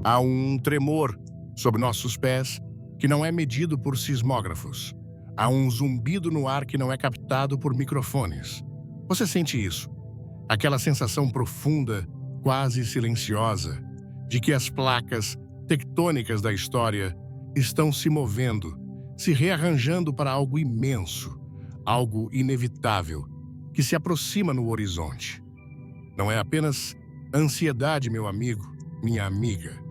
Há um tremor sob nossos pés que não é medido por sismógrafos. Há um zumbido no ar que não é captado por microfones. Você sente isso? Aquela sensação profunda, quase silenciosa, de que as placas tectônicas da história estão se movendo, se rearranjando para algo imenso, algo inevitável, que se aproxima no horizonte. Não é apenas ansiedade, meu amigo, minha amiga.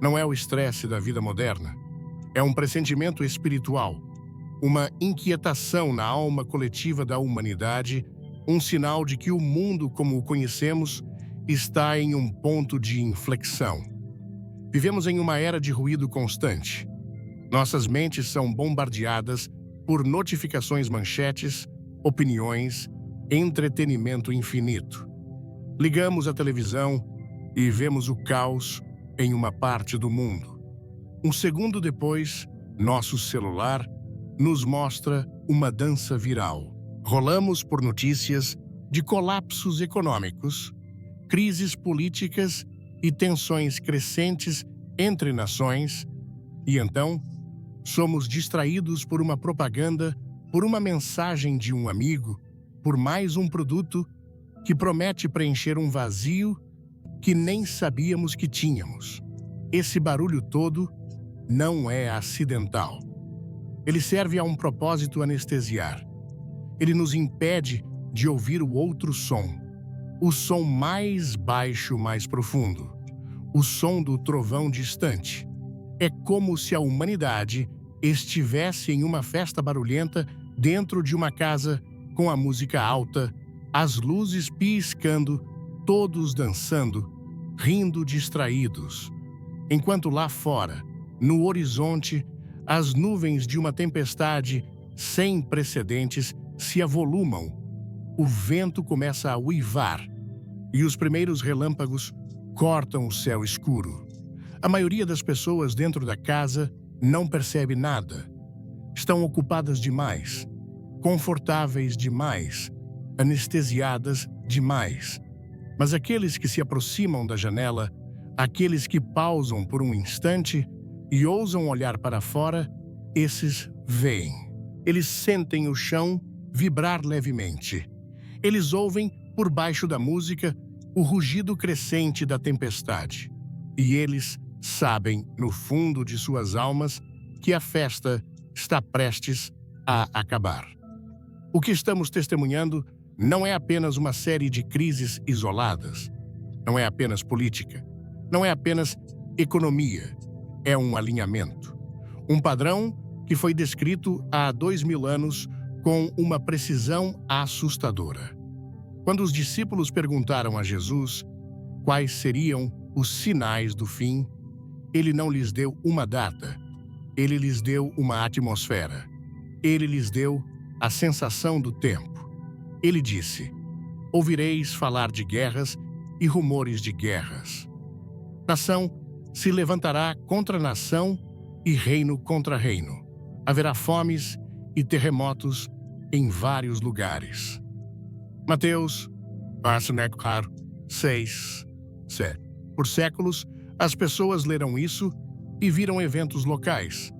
Não é o estresse da vida moderna. É um pressentimento espiritual, uma inquietação na alma coletiva da humanidade, um sinal de que o mundo como o conhecemos está em um ponto de inflexão. Vivemos em uma era de ruído constante. Nossas mentes são bombardeadas por notificações manchetes, opiniões, entretenimento infinito. Ligamos a televisão e vemos o caos em uma parte do mundo. Um segundo depois, nosso celular nos mostra uma dança viral. Rolamos por notícias de colapsos econômicos, crises políticas e tensões crescentes entre nações, e então somos distraídos por uma propaganda, por uma mensagem de um amigo, por mais um produto que promete preencher um vazio que nem sabíamos que tínhamos. Esse barulho todo não é acidental. Ele serve a um propósito anestesiar. Ele nos impede de ouvir o outro som, o som mais baixo, mais profundo, o som do trovão distante. É como se a humanidade estivesse em uma festa barulhenta dentro de uma casa com a música alta, as luzes piscando, todos dançando, rindo distraídos. Enquanto lá fora, no horizonte, as nuvens de uma tempestade sem precedentes se avolumam. O vento começa a uivar e os primeiros relâmpagos cortam o céu escuro. A maioria das pessoas dentro da casa não percebe nada. Estão ocupadas demais, confortáveis demais, anestesiadas demais. Mas aqueles que se aproximam da janela, aqueles que pausam por um instante e ousam olhar para fora, esses veem. Eles sentem o chão vibrar levemente. Eles ouvem, por baixo da música, o rugido crescente da tempestade. E eles sabem, no fundo de suas almas, que a festa está prestes a acabar. O que estamos testemunhando não é apenas uma série de crises isoladas. Não é apenas política. Não é apenas economia. É um alinhamento. Um padrão que foi descrito há 2000 anos com uma precisão assustadora. Quando os discípulos perguntaram a Jesus quais seriam os sinais do fim, ele não lhes deu uma data. Ele lhes deu uma atmosfera. Ele lhes deu a sensação do tempo. Ele disse: ouvireis falar de guerras e rumores de guerras. Nação se levantará contra nação e reino contra reino. Haverá fomes e terremotos em vários lugares. Mateus 6:7. Por séculos, as pessoas leram isso e viram eventos locais.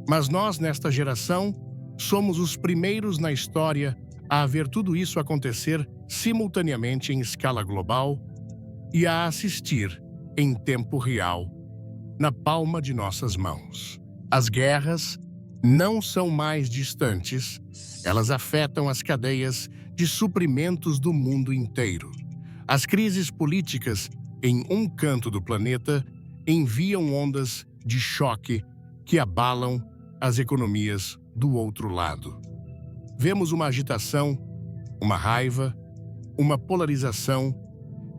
Mas nós, nesta geração, somos os primeiros na história a ver tudo isso acontecer simultaneamente em escala global e a assistir em tempo real, na palma de nossas mãos. As guerras não são mais distantes, elas afetam as cadeias de suprimentos do mundo inteiro. As crises políticas em um canto do planeta enviam ondas de choque que abalam as economias do outro lado. Vemos uma agitação, uma raiva, uma polarização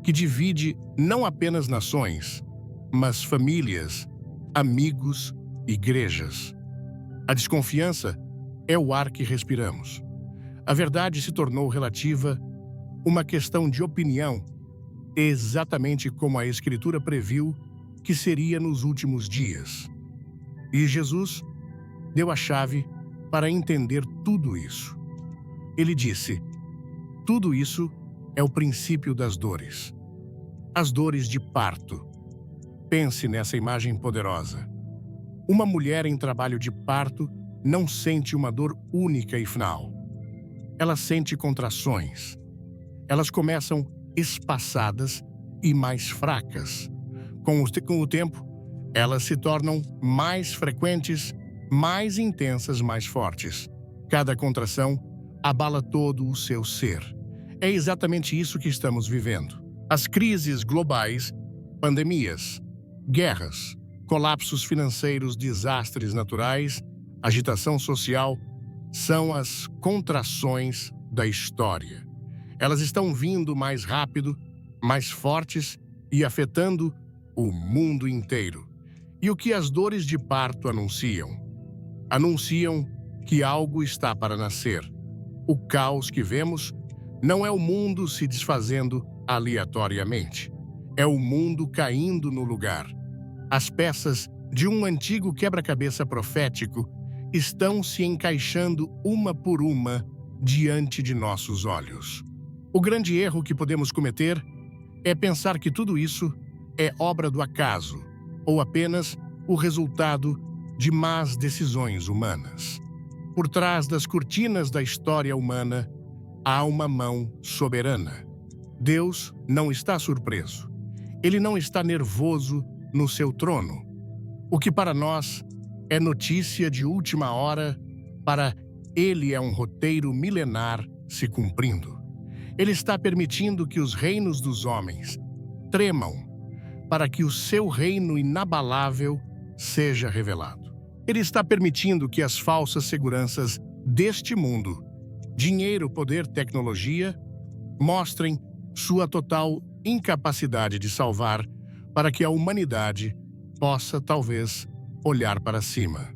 que divide não apenas nações, mas famílias, amigos, igrejas. A desconfiança é o ar que respiramos. A verdade se tornou relativa, uma questão de opinião, exatamente como a Escritura previu que seria nos últimos dias. E Jesus deu a chave para entender tudo isso. Ele disse: tudo isso é o princípio das dores. As dores de parto. Pense nessa imagem poderosa. Uma mulher em trabalho de parto não sente uma dor única e final. Ela sente contrações. Elas começam espaçadas e mais fracas. Com o tempo, elas se tornam mais frequentes, mais intensas, mais fortes. Cada contração abala todo o seu ser. É exatamente isso que estamos vivendo. As crises globais, pandemias, guerras, colapsos financeiros, desastres naturais, agitação social, são as contrações da história. Elas estão vindo mais rápido, mais fortes e afetando o mundo inteiro. E o que as dores de parto anunciam? Anunciam que algo está para nascer. O caos que vemos não é o mundo se desfazendo aleatoriamente. É o mundo caindo no lugar. As peças de um antigo quebra-cabeça profético estão se encaixando uma por uma diante de nossos olhos. O grande erro que podemos cometer é pensar que tudo isso é obra do acaso ou apenas o resultado de más decisões humanas. Por trás das cortinas da história humana, há uma mão soberana. Deus não está surpreso. Ele não está nervoso no seu trono. O que para nós é notícia de última hora, para ele é um roteiro milenar se cumprindo. Ele está permitindo que os reinos dos homens tremam para que o seu reino inabalável seja revelado. Ele está permitindo que as falsas seguranças deste mundo, dinheiro, poder, tecnologia, mostrem sua total incapacidade de salvar para que a humanidade possa, talvez, olhar para cima.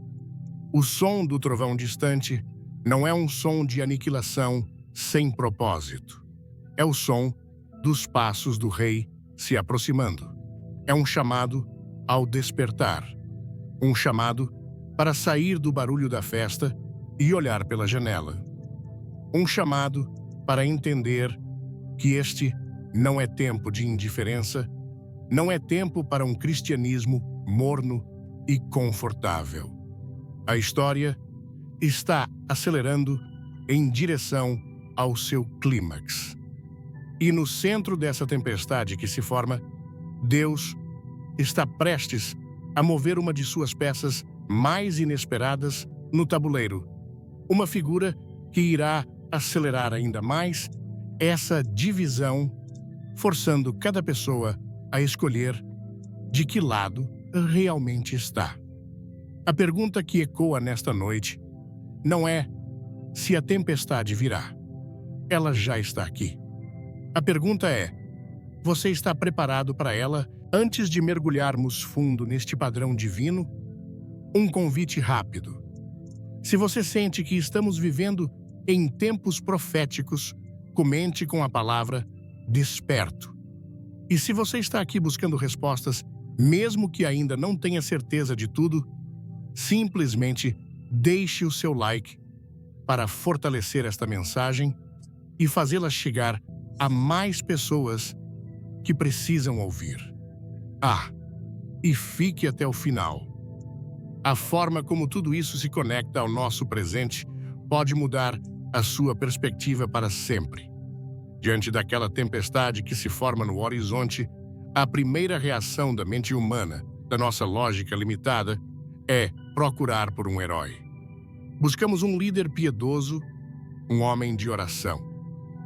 O som do trovão distante não é um som de aniquilação sem propósito. É o som dos passos do rei se aproximando. É um chamado ao despertar. Um chamado para sair do barulho da festa e olhar pela janela. Um chamado para entender que este não é tempo de indiferença, não é tempo para um cristianismo morno e confortável. A história está acelerando em direção ao seu clímax. E no centro dessa tempestade que se forma, Deus está prestes a mover uma de suas peças mais inesperadas no tabuleiro. Uma figura que irá acelerar ainda mais essa divisão, forçando cada pessoa a escolher de que lado realmente está. A pergunta que ecoa nesta noite não é se a tempestade virá. Ela já está aqui. A pergunta é: você está preparado para ela antes de mergulharmos fundo neste padrão divino? Um convite rápido. Se você sente que estamos vivendo em tempos proféticos, comente com a palavra desperto. E se você está aqui buscando respostas, mesmo que ainda não tenha certeza de tudo, simplesmente deixe o seu like para fortalecer esta mensagem e fazê-la chegar a mais pessoas que precisam ouvir. E fique até o final. A forma como tudo isso se conecta ao nosso presente pode mudar a sua perspectiva para sempre. Diante daquela tempestade que se forma no horizonte, a primeira reação da mente humana, da nossa lógica limitada, é procurar por um herói. Buscamos um líder piedoso, um homem de oração,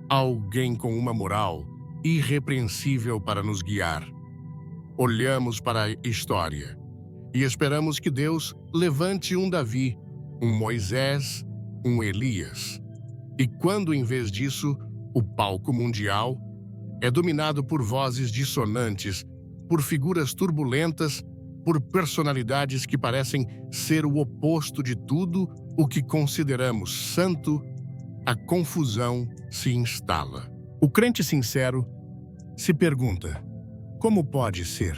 alguém com uma moral irrepreensível para nos guiar. Olhamos para a história e esperamos que Deus levante um Davi, um Moisés, um Elias. E quando, em vez disso, o palco mundial é dominado por vozes dissonantes, por figuras turbulentas, por personalidades que parecem ser o oposto de tudo o que consideramos santo, a confusão se instala. O crente sincero se pergunta: como pode ser?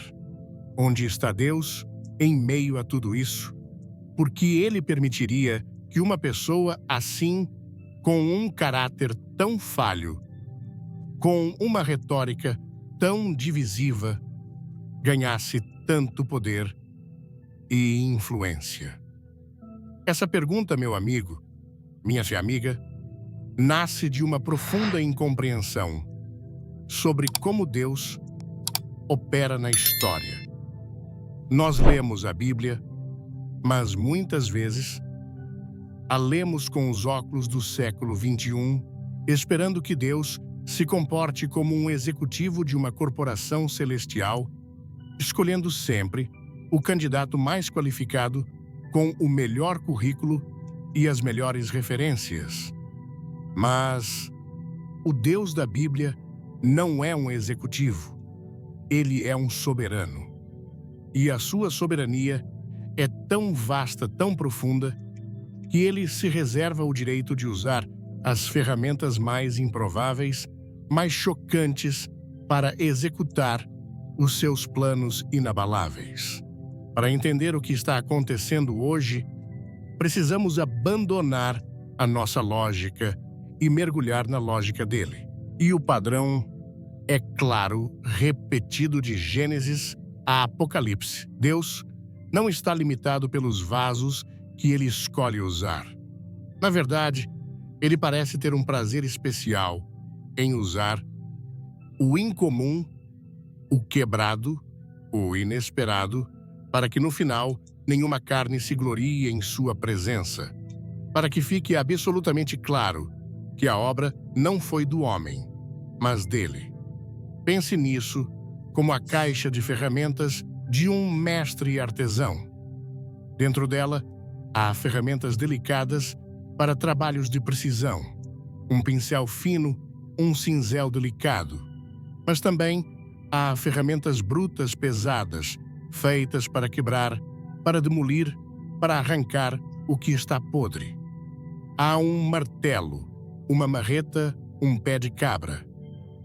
Onde está Deus em meio a tudo isso? Por que ele permitiria que uma pessoa assim, com um caráter tão falho, com uma retórica tão divisiva, ganhasse tanto poder e influência? Essa pergunta, meu amigo, minha amiga, nasce de uma profunda incompreensão sobre como Deus opera na história. Nós lemos a Bíblia, mas muitas vezes a lemos com os óculos do século XXI, esperando que Deus se comporte como um executivo de uma corporação celestial, escolhendo sempre o candidato mais qualificado com o melhor currículo e as melhores referências. Mas o Deus da Bíblia não é um executivo, ele é um soberano. E a sua soberania é tão vasta, tão profunda, que ele se reserva o direito de usar as ferramentas mais improváveis, mais chocantes, para executar os seus planos inabaláveis. Para entender o que está acontecendo hoje, precisamos abandonar a nossa lógica e mergulhar na lógica dele. E o padrão é claro, repetido de Gênesis a Apocalipse. Deus não está limitado pelos vasos que ele escolhe usar. Na verdade, ele parece ter um prazer especial em usar o incomum, o quebrado, o inesperado, para que no final nenhuma carne se glorie em sua presença, para que fique absolutamente claro que a obra não foi do homem, mas dele. Pense nisso como a caixa de ferramentas de um mestre artesão. Dentro dela, há ferramentas delicadas para trabalhos de precisão, um pincel fino, um cinzel delicado. Mas também há ferramentas brutas pesadas, feitas para quebrar, para demolir, para arrancar o que está podre. Há um martelo, uma marreta, um pé de cabra.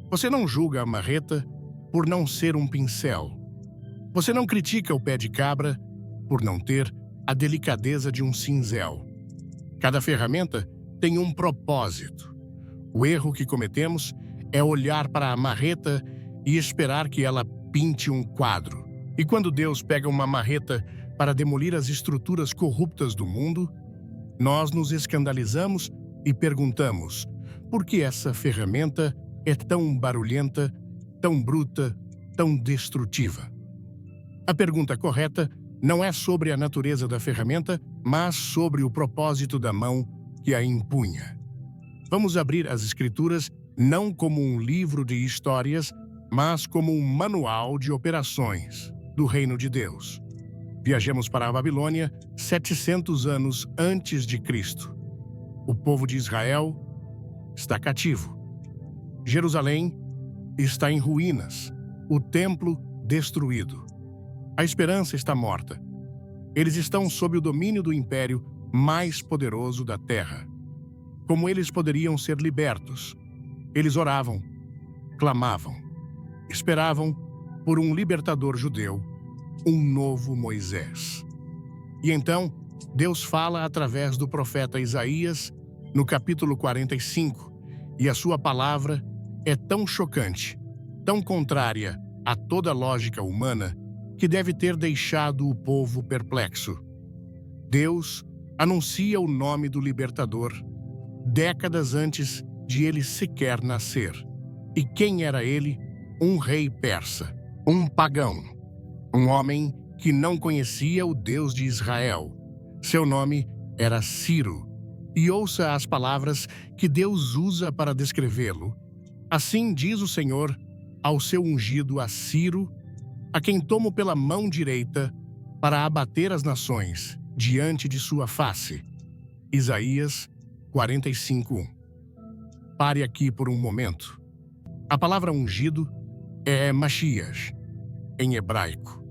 Você não julga a marreta por não ser um pincel. Você não critica o pé de cabra por não ter a delicadeza de um cinzel. Cada ferramenta tem um propósito. O erro que cometemos é olhar para a marreta e esperar que ela pinte um quadro. E quando Deus pega uma marreta para demolir as estruturas corruptas do mundo, nós nos escandalizamos e perguntamos: por que essa ferramenta é tão barulhenta, tão bruta, tão destrutiva? A pergunta correta não é sobre a natureza da ferramenta, mas sobre o propósito da mão que a empunha. Vamos abrir as Escrituras não como um livro de histórias, mas como um manual de operações do reino de Deus. Viajamos para a Babilônia 700 anos antes de Cristo. O povo de Israel está cativo. Jerusalém está em ruínas, o templo destruído. A esperança está morta. Eles estão sob o domínio do império mais poderoso da terra. Como eles poderiam ser libertos? Eles oravam, clamavam, esperavam por um libertador judeu, um novo Moisés. E então, Deus fala através do profeta Isaías, no capítulo 45, e a sua palavra é tão chocante, tão contrária a toda lógica humana, que deve ter deixado o povo perplexo. Deus anuncia o nome do libertador décadas antes de ele sequer nascer. E quem era ele? Um rei persa, um pagão, um homem que não conhecia o Deus de Israel. Seu nome era Ciro. E ouça as palavras que Deus usa para descrevê-lo. Assim diz o Senhor ao seu ungido a Ciro, a quem tomo pela mão direita para abater as nações diante de sua face. Isaías 45:1. Pare aqui por um momento. A palavra ungido é Mashiach, em hebraico.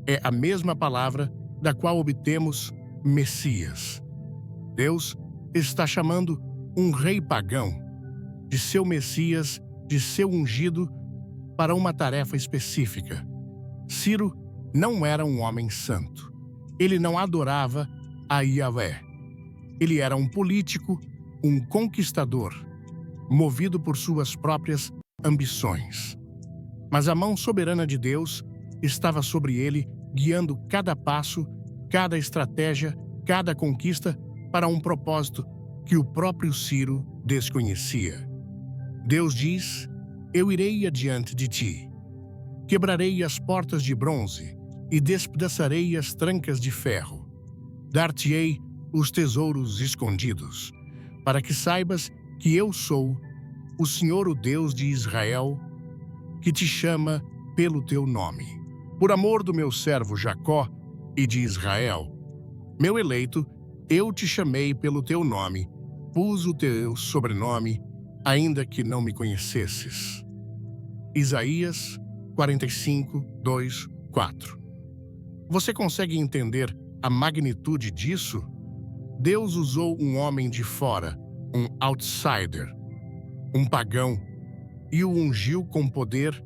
É a mesma palavra da qual obtemos Messias. Deus está chamando um rei pagão de seu Messias, de seu ungido, para uma tarefa específica. Ciro não era um homem santo. Ele não adorava a Yahvé. Ele era um político, um conquistador, movido por suas próprias ambições. Mas a mão soberana de Deus estava sobre ele, guiando cada passo, cada estratégia, cada conquista para um propósito que o próprio Ciro desconhecia. Deus diz: eu irei adiante de ti. Quebrarei as portas de bronze e despedaçarei as trancas de ferro. Dar-te-ei os tesouros escondidos, para que saibas que eu sou o Senhor, o Deus de Israel, que te chama pelo teu nome. Por amor do meu servo Jacó e de Israel, meu eleito, eu te chamei pelo teu nome, pus o teu sobrenome, ainda que não me conhecesses. Isaías 45, 2, 4. Você consegue entender a magnitude disso? Deus usou um homem de fora, um outsider, um pagão, e o ungiu com poder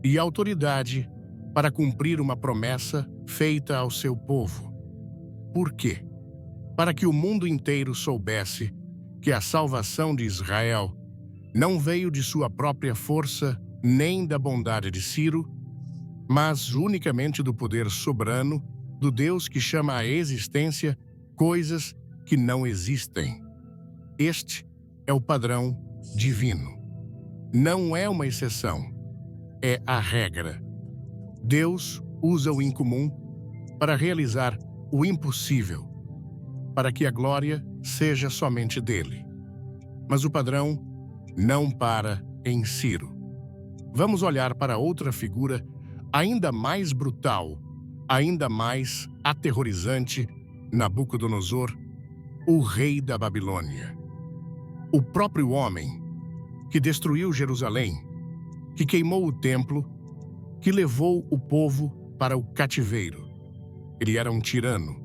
e autoridade para cumprir uma promessa feita ao seu povo. Por quê? Para que o mundo inteiro soubesse que a salvação de Israel não veio de sua própria força nem da bondade de Ciro, mas unicamente do poder soberano do Deus que chama à existência coisas que não existem. Este é o padrão divino. Não é uma exceção, é a regra. Deus usa o incomum para realizar o impossível, para que a glória seja somente dele. Mas o padrão não para em Ciro. Vamos olhar para outra figura ainda mais brutal, ainda mais aterrorizante, Nabucodonosor, o rei da Babilônia. O próprio homem que destruiu Jerusalém, que queimou o templo, que levou o povo para o cativeiro. Ele era um tirano,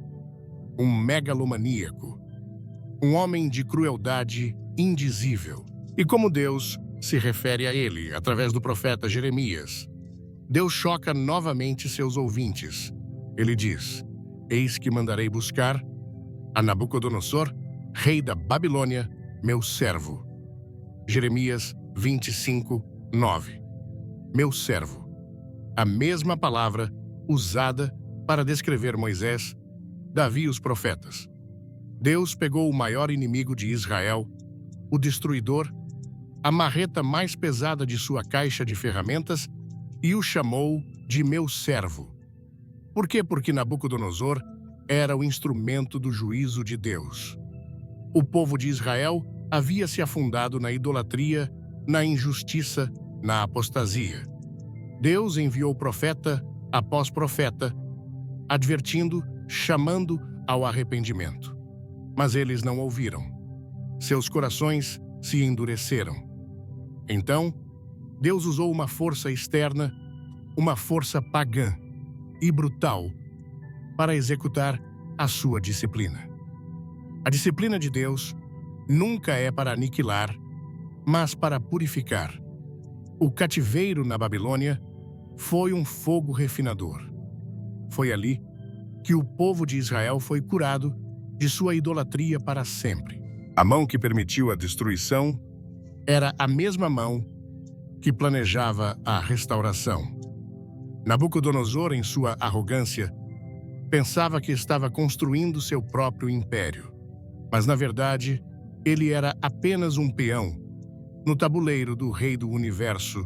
um megalomaníaco, um homem de crueldade indizível. E como Deus se refere a ele através do profeta Jeremias, Deus choca novamente seus ouvintes. Ele diz: eis que mandarei buscar a Nabucodonosor, rei da Babilônia, meu servo. Jeremias 25, 9. Meu servo. A mesma palavra usada para descrever Moisés, Davi e os profetas. Deus pegou o maior inimigo de Israel, o destruidor, a marreta mais pesada de sua caixa de ferramentas, e o chamou de meu servo. Por quê? Porque Nabucodonosor era o instrumento do juízo de Deus. O povo de Israel havia se afundado na idolatria, na injustiça, na apostasia. Deus enviou profeta após profeta, advertindo, chamando ao arrependimento. Mas eles não ouviram. Seus corações se endureceram. Então, Deus usou uma força externa, uma força pagã e brutal, para executar a sua disciplina. A disciplina de Deus nunca é para aniquilar, mas para purificar. O cativeiro na Babilônia foi um fogo refinador. Foi ali que o povo de Israel foi curado de sua idolatria para sempre. A mão que permitiu a destruição era a mesma mão que planejava a restauração. Nabucodonosor, em sua arrogância, pensava que estava construindo seu próprio império. Mas, na verdade, ele era apenas um peão no tabuleiro do Rei do Universo,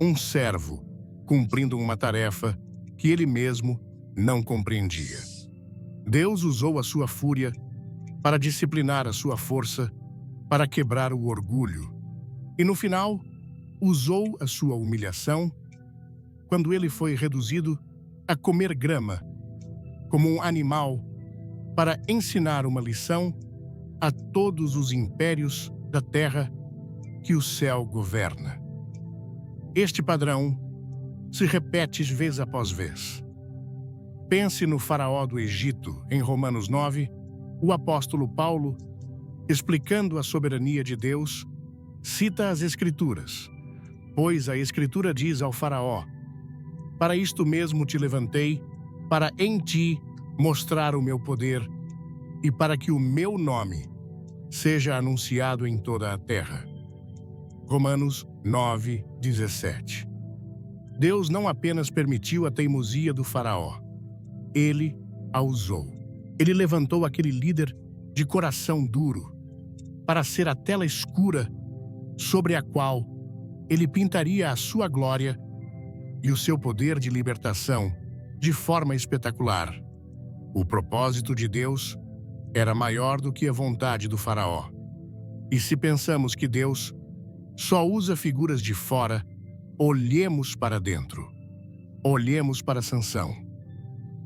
um servo cumprindo uma tarefa que ele mesmo não compreendia. Deus usou a sua fúria para disciplinar a sua força, para quebrar o orgulho. E, no final, usou a sua humilhação quando ele foi reduzido a comer grama, como um animal, para ensinar uma lição a todos os impérios da terra que o céu governa. Este padrão se repete vez após vez. Pense no faraó do Egito, em Romanos 9, o apóstolo Paulo, explicando a soberania de Deus, cita as Escrituras, pois a Escritura diz ao faraó: para isto mesmo te levantei, para em ti mostrar o meu poder e para que o meu nome seja anunciado em toda a terra. Romanos 9, 17. Deus não apenas permitiu a teimosia do faraó, ele a usou. Ele levantou aquele líder de coração duro para ser a tela escura sobre a qual ele pintaria a sua glória e o seu poder de libertação de forma espetacular. O propósito de Deus era maior do que a vontade do faraó. E se pensamos que Deus só usa figuras de fora, olhemos para dentro. Olhemos para Sansão,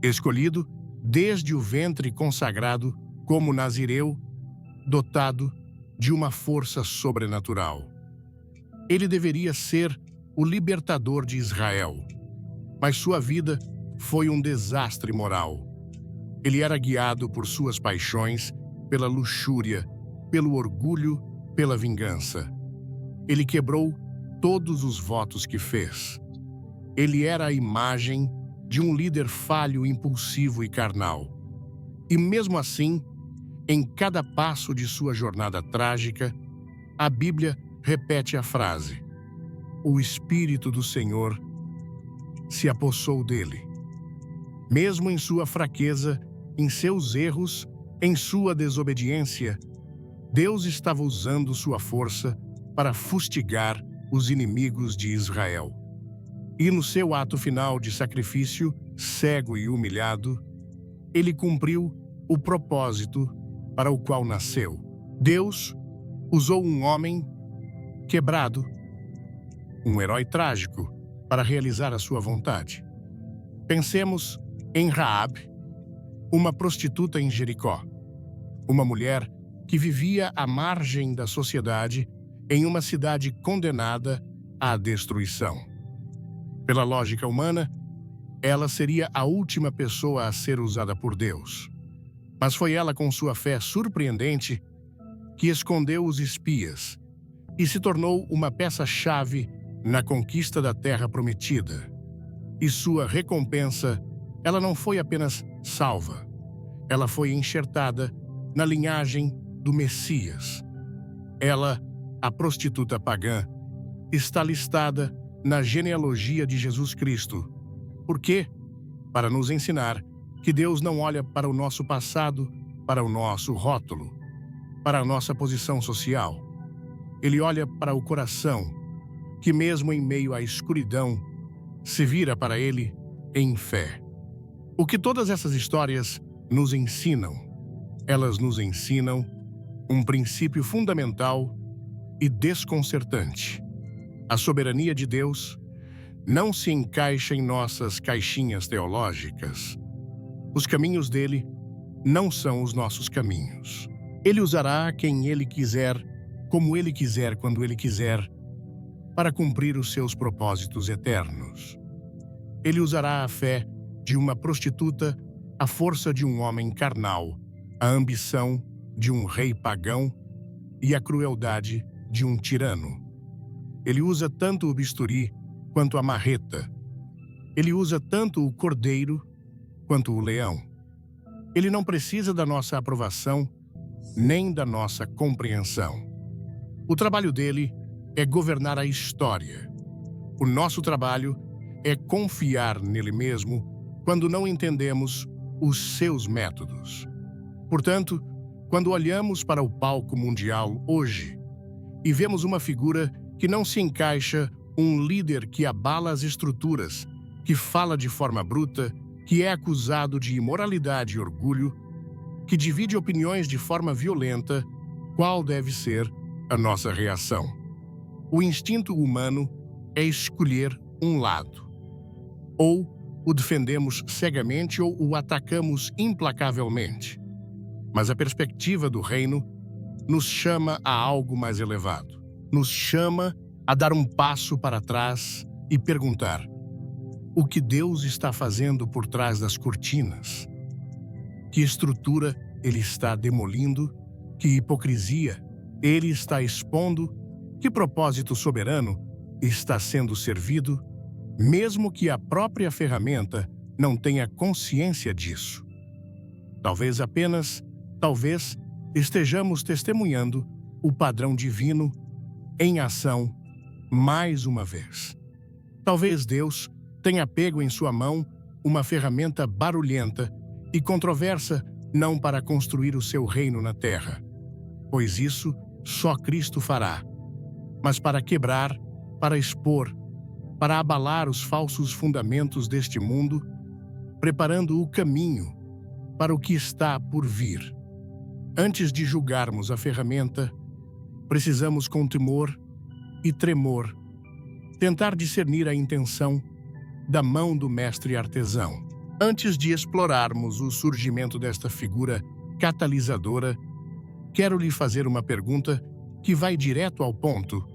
escolhido desde o ventre consagrado como nazireu, dotado de uma força sobrenatural. Ele deveria ser o libertador de Israel, mas sua vida foi um desastre moral. Ele era guiado por suas paixões, pela luxúria, pelo orgulho, pela vingança. Ele quebrou todos os votos que fez. Ele era a imagem de um líder falho, impulsivo e carnal. E mesmo assim, em cada passo de sua jornada trágica, a Bíblia repete a frase: o Espírito do Senhor se apossou dele. Mesmo em sua fraqueza, em seus erros, em sua desobediência, Deus estava usando sua força para fustigar os inimigos de Israel. E no seu ato final de sacrifício, cego e humilhado, ele cumpriu o propósito para o qual nasceu. Deus usou um homem quebrado, um herói trágico, para realizar a sua vontade. Pensemos em Raabe, uma prostituta em Jericó, uma mulher que vivia à margem da sociedade em uma cidade condenada à destruição. Pela lógica humana, ela seria a última pessoa a ser usada por Deus. Mas foi ela, com sua fé surpreendente, que escondeu os espias e se tornou uma peça-chave na conquista da terra prometida. E sua recompensa, ela não foi apenas salva, ela foi enxertada na linhagem do Messias. Ela, a prostituta pagã, está listada na genealogia de Jesus Cristo. Por quê? Para nos ensinar que Deus não olha para o nosso passado, para o nosso rótulo, para a nossa posição social. Ele olha para o coração, que mesmo em meio à escuridão, se vira para ele em fé. O que todas essas histórias nos ensinam? Elas nos ensinam um princípio fundamental e desconcertante. A soberania de Deus não se encaixa em nossas caixinhas teológicas. Os caminhos dele não são os nossos caminhos. Ele usará quem ele quiser, como ele quiser, quando ele quiser, para cumprir os seus propósitos eternos. Ele usará a fé de uma prostituta, a força de um homem carnal, a ambição de um rei pagão e a crueldade de um tirano. Ele usa tanto o bisturi quanto a marreta. Ele usa tanto o cordeiro quanto o leão. Ele não precisa da nossa aprovação nem da nossa compreensão. O trabalho dele é governar a história. O nosso trabalho é confiar nele mesmo quando não entendemos os seus métodos. Portanto, quando olhamos para o palco mundial hoje e vemos uma figura que não se encaixa, um líder que abala as estruturas, que fala de forma bruta, que é acusado de imoralidade e orgulho, que divide opiniões de forma violenta, qual deve ser a nossa reação? O instinto humano é escolher um lado. Ou o defendemos cegamente ou o atacamos implacavelmente. Mas a perspectiva do reino nos chama a algo mais elevado. Nos chama a dar um passo para trás e perguntar: o que Deus está fazendo por trás das cortinas? Que estrutura ele está demolindo? Que hipocrisia ele está expondo? Que propósito soberano está sendo servido? Mesmo que a própria ferramenta não tenha consciência disso. Talvez estejamos testemunhando o padrão divino em ação mais uma vez. Talvez Deus tenha pego em sua mão uma ferramenta barulhenta e controversa não para construir o seu reino na terra, pois isso só Cristo fará, mas para quebrar, para expor, para abalar os falsos fundamentos deste mundo, preparando o caminho para o que está por vir. Antes de julgarmos a ferramenta, precisamos com temor e tremor tentar discernir a intenção da mão do mestre artesão. Antes de explorarmos o surgimento desta figura catalisadora, quero lhe fazer uma pergunta que vai direto ao ponto.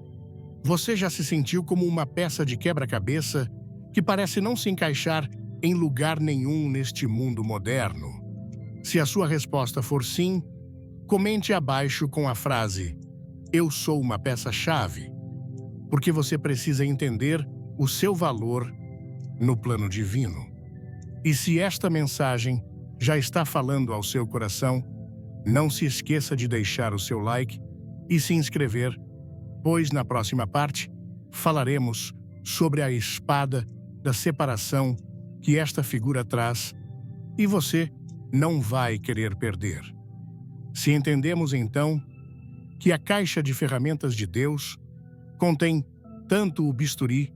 Você já se sentiu como uma peça de quebra-cabeça que parece não se encaixar em lugar nenhum neste mundo moderno? Se a sua resposta for sim, comente abaixo com a frase "Eu sou uma peça-chave", porque você precisa entender o seu valor no plano divino. E se esta mensagem já está falando ao seu coração, não se esqueça de deixar o seu like e se inscrever, pois na próxima parte falaremos sobre a espada da separação que esta figura traz e você não vai querer perder. Se entendemos então que a caixa de ferramentas de Deus contém tanto o bisturi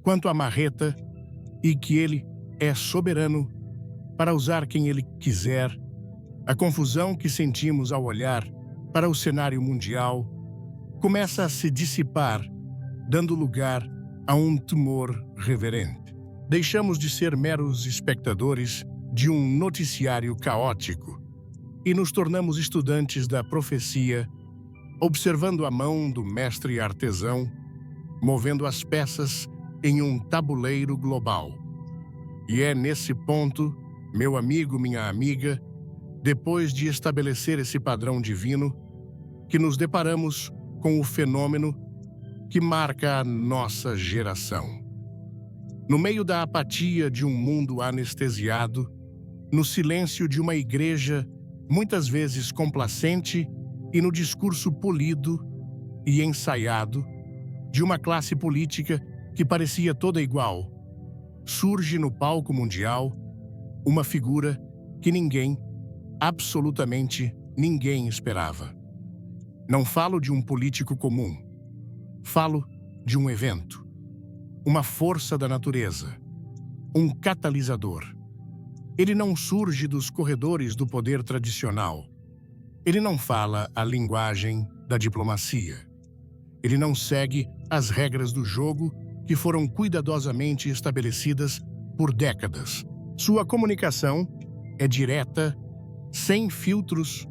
quanto a marreta e que Ele é soberano para usar quem Ele quiser, a confusão que sentimos ao olhar para o cenário mundial começa a se dissipar, dando lugar a um temor reverente. Deixamos de ser meros espectadores de um noticiário caótico e nos tornamos estudantes da profecia, observando a mão do mestre artesão, movendo as peças em um tabuleiro global. E é nesse ponto, meu amigo, minha amiga, depois de estabelecer esse padrão divino, que nos deparamos com o fenômeno que marca a nossa geração. No meio da apatia de um mundo anestesiado, no silêncio de uma igreja muitas vezes complacente e no discurso polido e ensaiado de uma classe política que parecia toda igual, surge no palco mundial uma figura que ninguém, absolutamente ninguém esperava. Não falo de um político comum. Falo de um evento, uma força da natureza, um catalisador. Ele não surge dos corredores do poder tradicional. Ele não fala a linguagem da diplomacia. Ele não segue as regras do jogo que foram cuidadosamente estabelecidas por décadas. Sua comunicação é direta, sem filtros,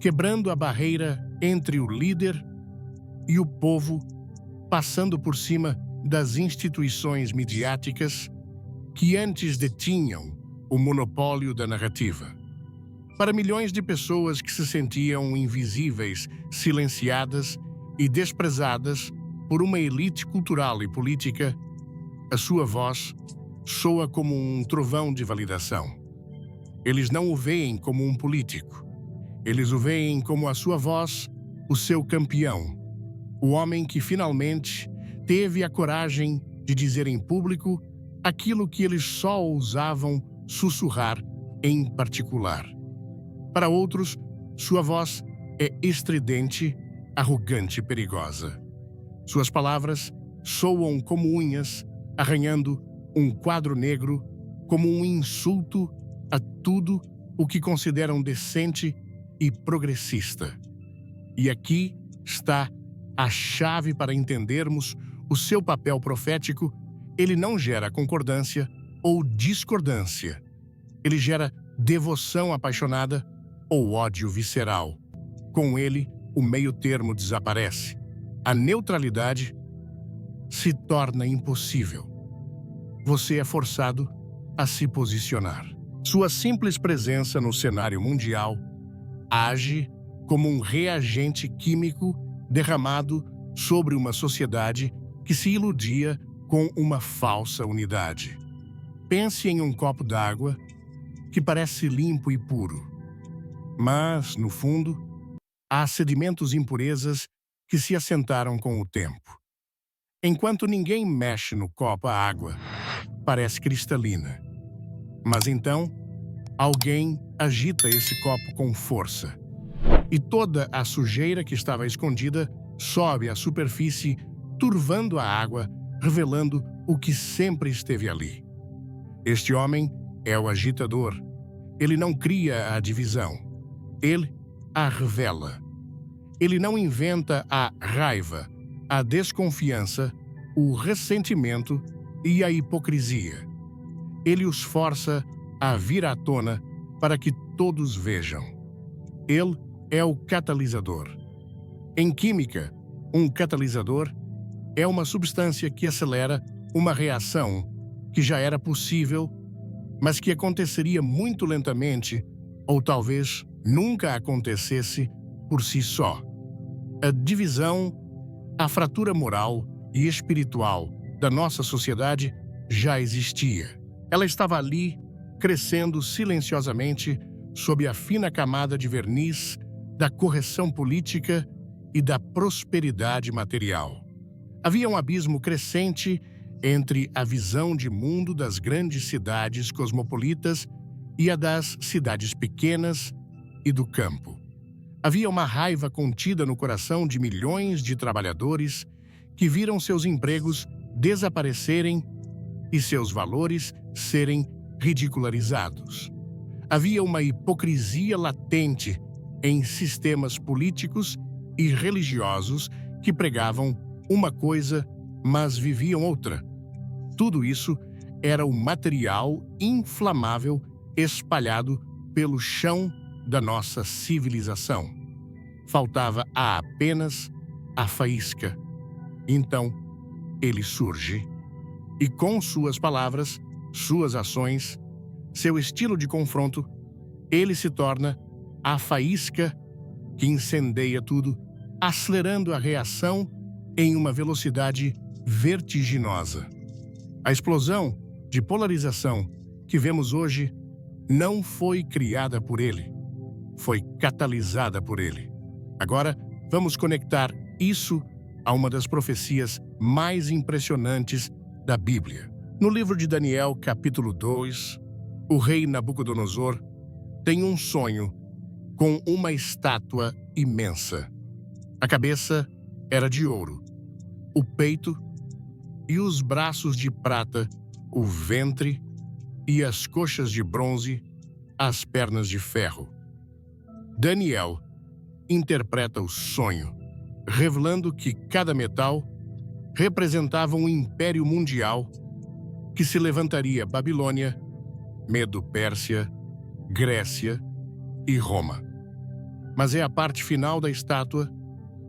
quebrando a barreira entre o líder e o povo, passando por cima das instituições midiáticas que antes detinham o monopólio da narrativa. Para milhões de pessoas que se sentiam invisíveis, silenciadas e desprezadas por uma elite cultural e política, a sua voz soa como um trovão de validação. Eles não o veem como um político. Eles o veem como a sua voz, o seu campeão, o homem que finalmente teve a coragem de dizer em público aquilo que eles só ousavam sussurrar em particular. Para outros, sua voz é estridente, arrogante e perigosa. Suas palavras soam como unhas, arranhando um quadro negro, como um insulto a tudo o que consideram decente e progressista. E aqui está a chave para entendermos o seu papel profético. Ele não gera concordância ou discordância. Ele gera devoção apaixonada ou ódio visceral. Com ele, o meio-termo desaparece. A neutralidade se torna impossível. Você é forçado a se posicionar. Sua simples presença no cenário mundial age como um reagente químico derramado sobre uma sociedade que se iludia com uma falsa unidade. Pense em um copo d'água que parece limpo e puro, mas, no fundo, há sedimentos e impurezas que se assentaram com o tempo. Enquanto ninguém mexe no copo, a água parece cristalina. Mas então, alguém agita esse copo com força. E toda a sujeira que estava escondida sobe à superfície, turvando a água, revelando o que sempre esteve ali. Este homem é o agitador. Ele não cria a divisão. Ele a revela. Ele não inventa a raiva, a desconfiança, o ressentimento e a hipocrisia. Ele os força a vir à tona para que todos vejam. Ele é o catalisador. Em química, um catalisador é uma substância que acelera uma reação que já era possível, mas que aconteceria muito lentamente ou talvez nunca acontecesse por si só. A divisão, a fratura moral e espiritual da nossa sociedade já existia. Ela estava ali, crescendo silenciosamente sob a fina camada de verniz da correção política e da prosperidade material. Havia um abismo crescente entre a visão de mundo das grandes cidades cosmopolitas e a das cidades pequenas e do campo. Havia uma raiva contida no coração de milhões de trabalhadores que viram seus empregos desaparecerem e seus valores serem ridicularizados. Havia uma hipocrisia latente em sistemas políticos e religiosos que pregavam uma coisa, mas viviam outra. Tudo isso era o material inflamável espalhado pelo chão da nossa civilização. Faltava apenas a faísca. Então, ele surge. E com suas palavras, suas ações, seu estilo de confronto, ele se torna a faísca que incendeia tudo, acelerando a reação em uma velocidade vertiginosa. A explosão de polarização que vemos hoje não foi criada por ele, foi catalisada por ele. Agora, vamos conectar isso a uma das profecias mais impressionantes da Bíblia. No livro de Daniel, capítulo 2, o rei Nabucodonosor tem um sonho com uma estátua imensa. A cabeça era de ouro, o peito e os braços de prata, o ventre e as coxas de bronze, as pernas de ferro. Daniel interpreta o sonho, revelando que cada metal representava um império mundial que se levantaria Babilônia, Medo-Pérsia, Grécia e Roma. Mas é a parte final da estátua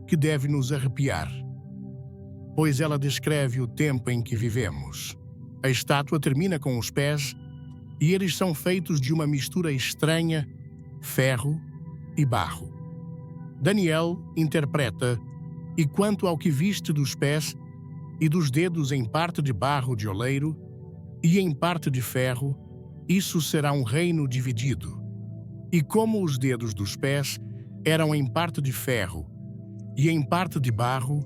que deve nos arrepiar, pois ela descreve o tempo em que vivemos. A estátua termina com os pés e eles são feitos de uma mistura estranha, ferro e barro. Daniel interpreta, e quanto ao que viste dos pés e dos dedos em parte de barro de oleiro e em parte de ferro, isso será um reino dividido. E como os dedos dos pés eram em parte de ferro e em parte de barro,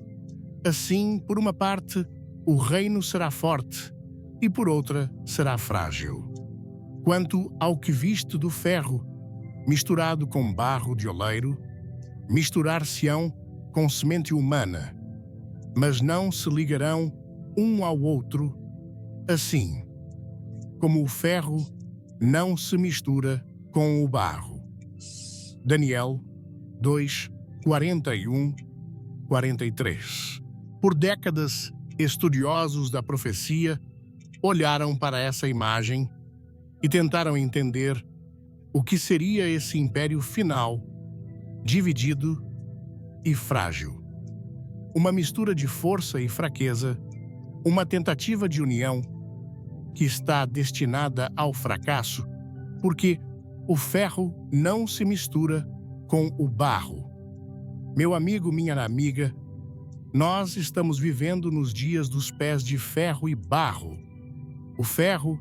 assim, por uma parte, o reino será forte e por outra será frágil. Quanto ao que viste do ferro, misturado com barro de oleiro, misturar-se-ão com semente humana, mas não se ligarão um ao outro, assim como o ferro não se mistura com o barro. Daniel 2, 41, 43. Por décadas, estudiosos da profecia olharam para essa imagem e tentaram entender o que seria esse império final, dividido e frágil. Uma mistura de força e fraqueza, uma tentativa de união que está destinada ao fracasso, porque o ferro não se mistura com o barro. Meu amigo, minha amiga, nós estamos vivendo nos dias dos pés de ferro e barro. O ferro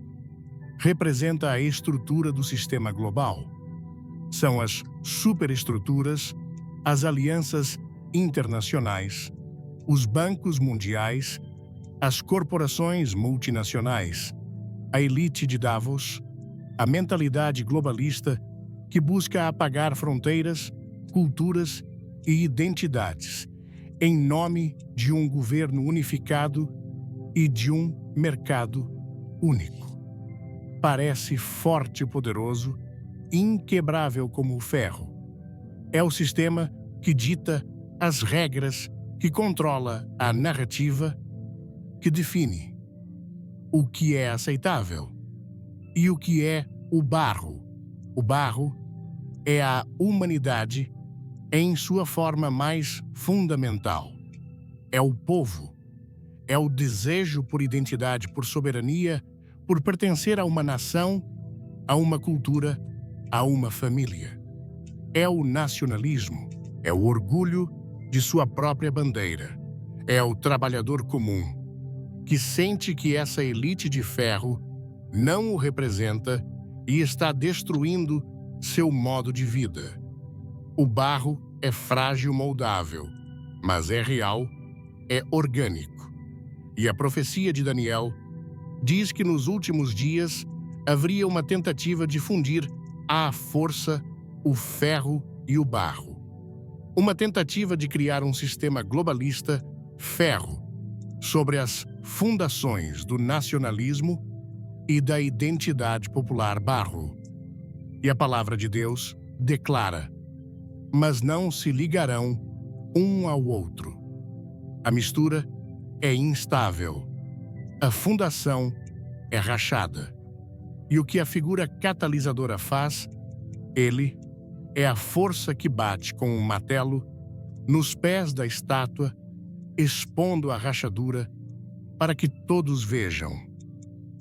representa a estrutura do sistema global. São as superestruturas, as alianças internacionais, os bancos mundiais as corporações multinacionais, a elite de Davos, a mentalidade globalista que busca apagar fronteiras, culturas e identidades, em nome de um governo unificado e de um mercado único. Parece forte e poderoso, inquebrável como o ferro. É o sistema que dita as regras, que controla a narrativa, que define o que é aceitável e o que é o barro. O barro é a humanidade em sua forma mais fundamental. É o povo, é o desejo por identidade, por soberania, por pertencer a uma nação, a uma cultura, a uma família. É o nacionalismo, é o orgulho de sua própria bandeira. É o trabalhador comum, que sente que essa elite de ferro não o representa e está destruindo seu modo de vida. O barro é frágil, moldável, mas é real, é orgânico. E a profecia de Daniel diz que nos últimos dias haveria uma tentativa de fundir à força o ferro e o barro. Uma tentativa de criar um sistema globalista ferro sobre as fundações do nacionalismo e da identidade popular barro. E a palavra de Deus declara: mas não se ligarão um ao outro. A mistura é instável. A fundação é rachada. E o que a figura catalisadora faz, ele é a força que bate com um martelo nos pés da estátua, expondo a rachadura para que todos vejam.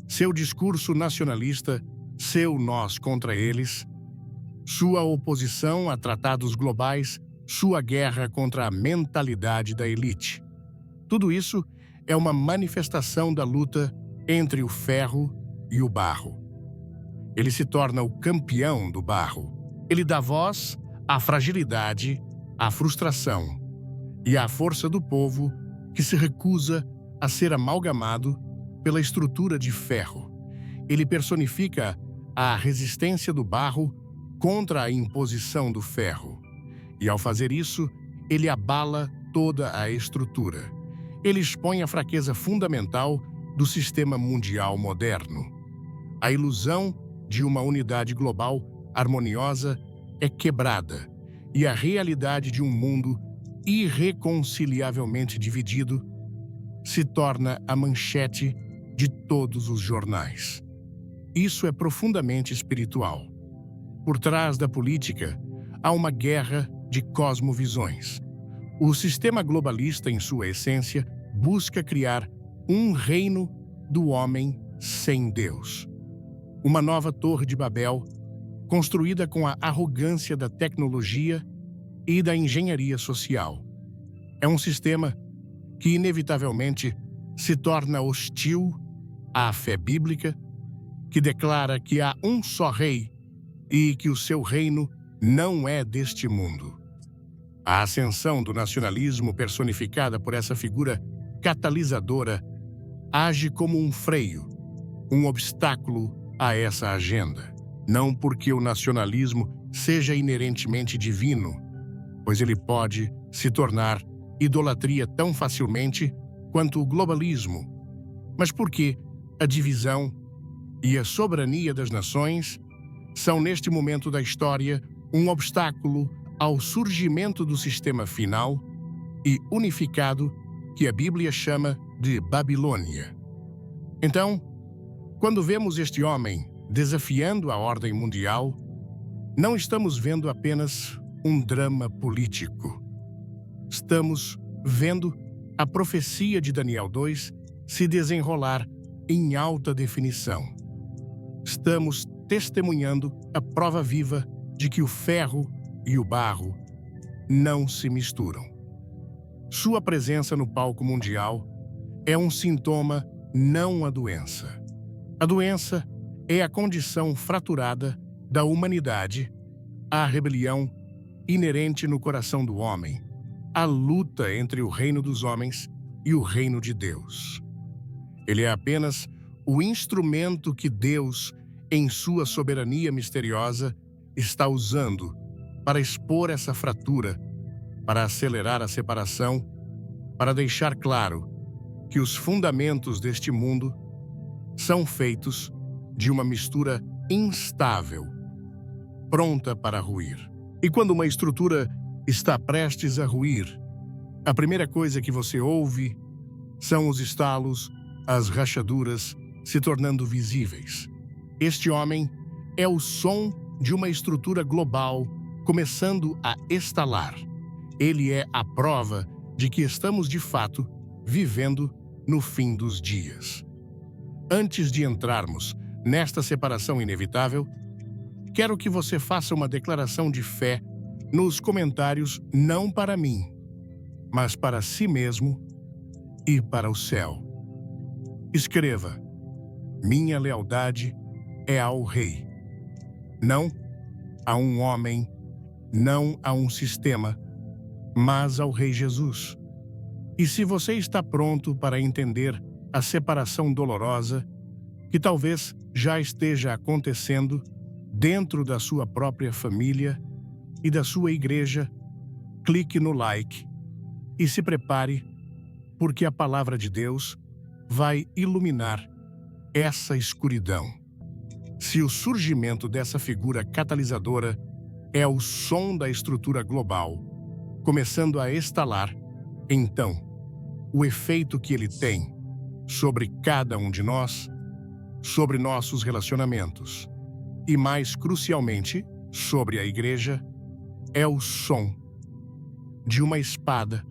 Seu discurso nacionalista, seu nós contra eles, sua oposição a tratados globais, sua guerra contra a mentalidade da elite. Tudo isso é uma manifestação da luta entre o ferro e o barro. Ele se torna o campeão do barro. Ele dá voz à fragilidade, à frustração e à força do povo que se recusa a ser amalgamado pela estrutura de ferro. Ele personifica a resistência do barro contra a imposição do ferro. E ao fazer isso, ele abala toda a estrutura. Ele expõe a fraqueza fundamental do sistema mundial moderno. A ilusão de uma unidade global harmoniosa é quebrada e a realidade de um mundo irreconciliavelmente dividido se torna a manchete de todos os jornais. Isso é profundamente espiritual. Por trás da política, há uma guerra de cosmovisões. O sistema globalista, em sua essência, busca criar um reino do homem sem Deus. Uma nova Torre de Babel, construída com a arrogância da tecnologia e da engenharia social. É um sistema que, inevitavelmente, se torna hostil à fé bíblica, que declara que há um só rei e que o seu reino não é deste mundo. A ascensão do nacionalismo personificada por essa figura catalisadora age como um freio, um obstáculo a essa agenda. Não porque o nacionalismo seja inerentemente divino, pois ele pode se tornar idolatria tão facilmente quanto o globalismo, mas porque a divisão e a soberania das nações são, neste momento da história, um obstáculo ao surgimento do sistema final e unificado que a Bíblia chama de Babilônia. Então, quando vemos este homem desafiando a ordem mundial, não estamos vendo apenas um drama político. Estamos vendo a profecia de Daniel 2 se desenrolar em alta definição. Estamos testemunhando a prova viva de que o ferro e o barro não se misturam. Sua presença no palco mundial é um sintoma, não a doença. A doença é a condição fraturada da humanidade, a rebelião inerente no coração do homem, a luta entre o reino dos homens e o reino de Deus. Ele é apenas o instrumento que Deus, em sua soberania misteriosa, está usando para expor essa fratura, para acelerar a separação, para deixar claro que os fundamentos deste mundo são feitos de uma mistura instável, pronta para ruir. E quando uma estrutura está prestes a ruir, a primeira coisa que você ouve são os estalos, as rachaduras se tornando visíveis. Este homem é o som de uma estrutura global começando a estalar. Ele é a prova de que estamos, de fato, vivendo no fim dos dias. Antes de entrarmos nesta separação inevitável, quero que você faça uma declaração de fé nos comentários, não para mim, mas para si mesmo e para o céu. Escreva: minha lealdade é ao Rei. Não a um homem, não a um sistema, mas ao Rei Jesus. E se você está pronto para entender a separação dolorosa que talvez já esteja acontecendo dentro da sua própria família e da sua igreja, clique no like e se prepare, porque a palavra de Deus vai iluminar essa escuridão. Se o surgimento dessa figura catalisadora é o som da estrutura global começando a estalar, então, o efeito que ele tem sobre cada um de nós, sobre nossos relacionamentos e, mais crucialmente, sobre a igreja, é o som de uma espada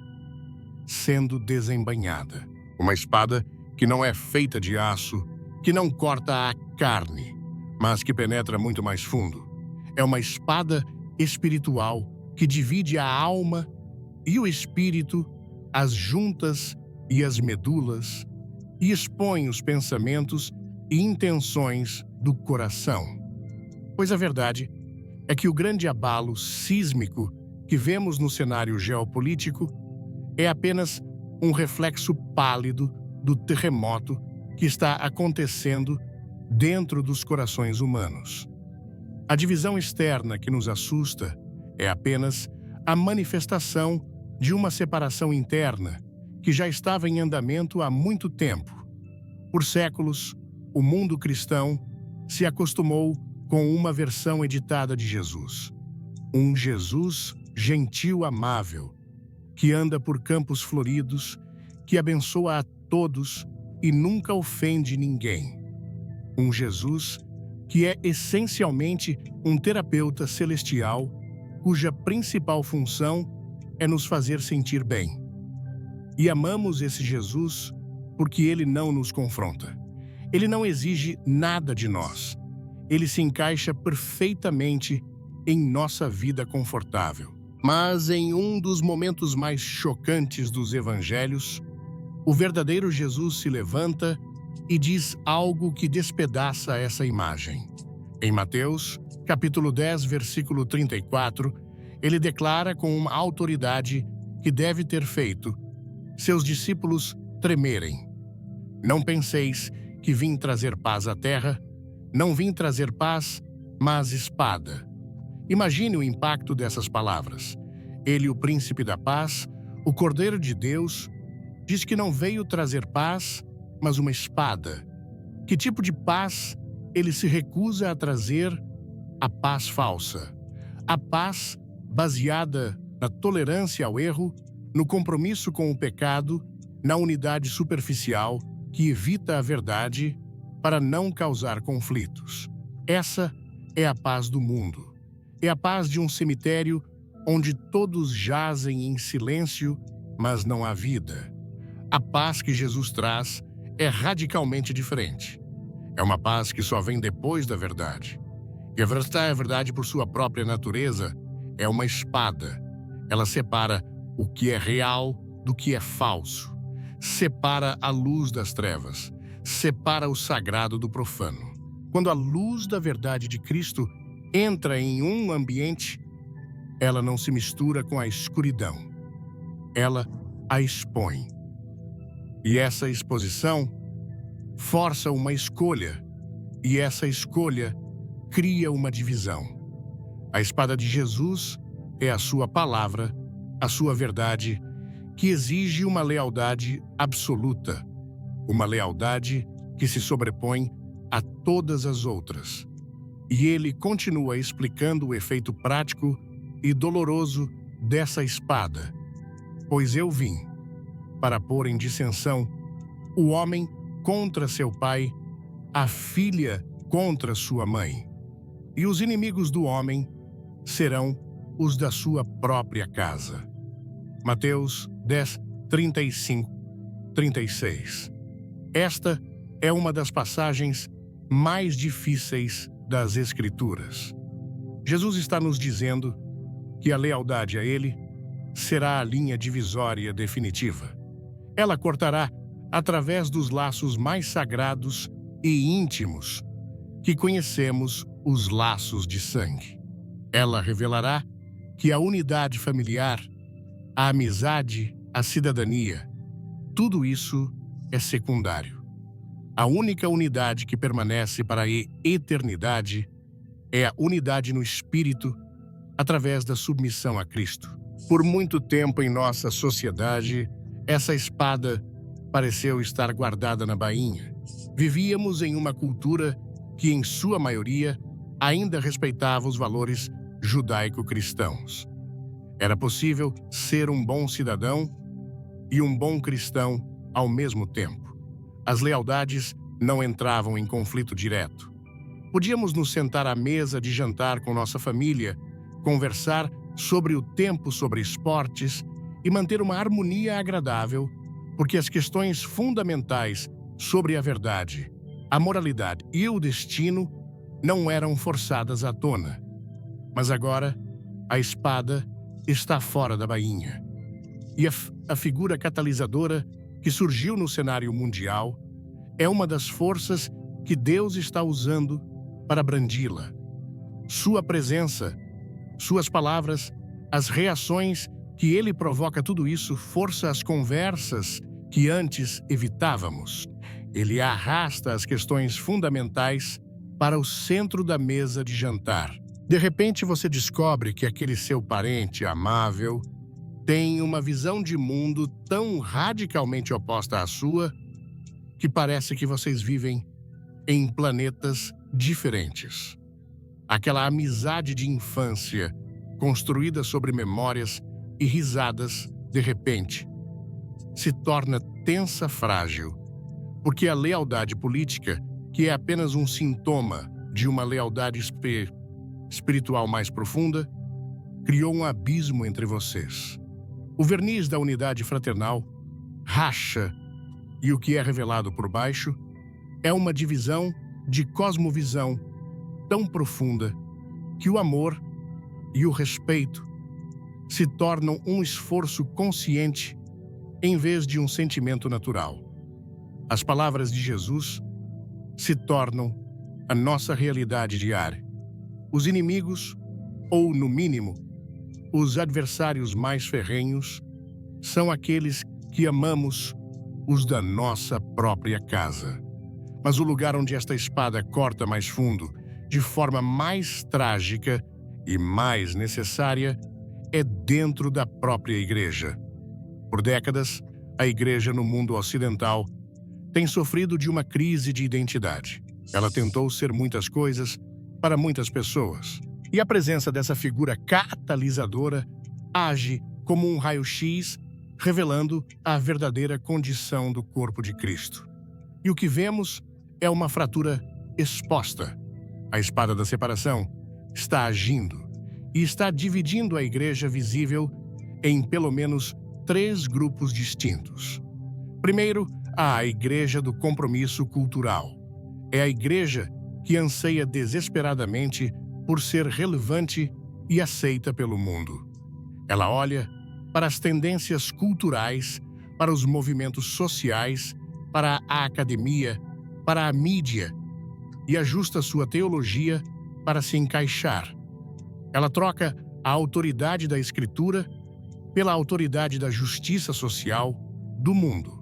sendo desembainhada. Uma espada que não é feita de aço, que não corta a carne, mas que penetra muito mais fundo. É uma espada espiritual que divide a alma e o espírito, as juntas e as medulas, e expõe os pensamentos e intenções do coração. Pois a verdade é que o grande abalo sísmico que vemos no cenário geopolítico é apenas um reflexo pálido do terremoto que está acontecendo dentro dos corações humanos. A divisão externa que nos assusta é apenas a manifestação de uma separação interna que já estava em andamento há muito tempo. Por séculos, o mundo cristão se acostumou com uma versão editada de Jesus. Um Jesus gentil, amável, que anda por campos floridos, que abençoa a todos e nunca ofende ninguém. Um Jesus que é essencialmente um terapeuta celestial, cuja principal função é nos fazer sentir bem. E amamos esse Jesus porque ele não nos confronta. Ele não exige nada de nós. Ele se encaixa perfeitamente em nossa vida confortável. Mas em um dos momentos mais chocantes dos evangelhos, o verdadeiro Jesus se levanta e diz algo que despedaça essa imagem. Em Mateus, capítulo 10, versículo 34, ele declara com uma autoridade que deve ter feito seus discípulos tremerem: não penseis que vim trazer paz à terra, não vim trazer paz, mas espada. Imagine o impacto dessas palavras. Ele, o príncipe da paz, o Cordeiro de Deus, diz que não veio trazer paz, mas uma espada. Que tipo de paz ele se recusa a trazer? A paz falsa. A paz baseada na tolerância ao erro, no compromisso com o pecado, na unidade superficial que evita a verdade para não causar conflitos. Essa é a paz do mundo. É a paz de um cemitério onde todos jazem em silêncio, mas não há vida. A paz que Jesus traz é radicalmente diferente. É uma paz que só vem depois da verdade. E a verdade, por sua própria natureza, é uma espada. Ela separa o que é real do que é falso. Separa a luz das trevas. Separa o sagrado do profano. Quando a luz da verdade de Cristo entra em um ambiente, ela não se mistura com a escuridão. Ela a expõe. E essa exposição força uma escolha, e essa escolha cria uma divisão. A espada de Jesus é a sua palavra, a sua verdade, que exige uma lealdade absoluta, uma lealdade que se sobrepõe a todas as outras. E ele continua explicando o efeito prático e doloroso dessa espada. Pois eu vim para pôr em dissensão o homem contra seu pai, a filha contra sua mãe. E os inimigos do homem serão os da sua própria casa. Mateus 10, 35, 36. Esta é uma das passagens mais difíceis das Escrituras. Jesus está nos dizendo que a lealdade a Ele será a linha divisória definitiva. Ela cortará através dos laços mais sagrados e íntimos que conhecemos, os laços de sangue. Ela revelará que a unidade familiar, a amizade, a cidadania, tudo isso é secundário. A única unidade que permanece para a eternidade é a unidade no Espírito através da submissão a Cristo. Por muito tempo em nossa sociedade, essa espada pareceu estar guardada na bainha. Vivíamos em uma cultura que, em sua maioria, ainda respeitava os valores judaico-cristãos. Era possível ser um bom cidadão e um bom cristão ao mesmo tempo. As lealdades não entravam em conflito direto. Podíamos nos sentar à mesa de jantar com nossa família, conversar sobre o tempo, sobre esportes e manter uma harmonia agradável, porque as questões fundamentais sobre a verdade, a moralidade e o destino não eram forçadas à tona. Mas agora, a espada está fora da bainha. E a figura catalisadora que surgiu no cenário mundial é uma das forças que Deus está usando para brandi-la. Sua presença, suas palavras, as reações que ele provoca, tudo isso força as conversas que antes evitávamos. Ele arrasta as questões fundamentais para o centro da mesa de jantar. De repente você descobre que aquele seu parente amável tem uma visão de mundo tão radicalmente oposta à sua que parece que vocês vivem em planetas diferentes. Aquela amizade de infância, construída sobre memórias e risadas, de repente, se torna tensa, frágil, porque a lealdade política, que é apenas um sintoma de uma lealdade espiritual mais profunda, criou um abismo entre vocês. O verniz da unidade fraternal racha e o que é revelado por baixo é uma divisão de cosmovisão tão profunda que o amor e o respeito se tornam um esforço consciente em vez de um sentimento natural. As palavras de Jesus se tornam a nossa realidade diária. Os inimigos, ou no mínimo, os adversários mais ferrenhos, são aqueles que amamos, os da nossa própria casa. Mas o lugar onde esta espada corta mais fundo, de forma mais trágica e mais necessária, é dentro da própria igreja. Por décadas, a igreja no mundo ocidental tem sofrido de uma crise de identidade. Ela tentou ser muitas coisas para muitas pessoas. E a presença dessa figura catalisadora age como um raio-x, revelando a verdadeira condição do corpo de Cristo. E o que vemos é uma fratura exposta. A espada da separação está agindo e está dividindo a igreja visível em pelo menos 3 grupos distintos. Primeiro, há a igreja do compromisso cultural. É a igreja que anseia desesperadamente por ser relevante e aceita pelo mundo. Ela olha para as tendências culturais, para os movimentos sociais, para a academia, para a mídia e ajusta sua teologia para se encaixar. Ela troca a autoridade da Escritura pela autoridade da justiça social do mundo.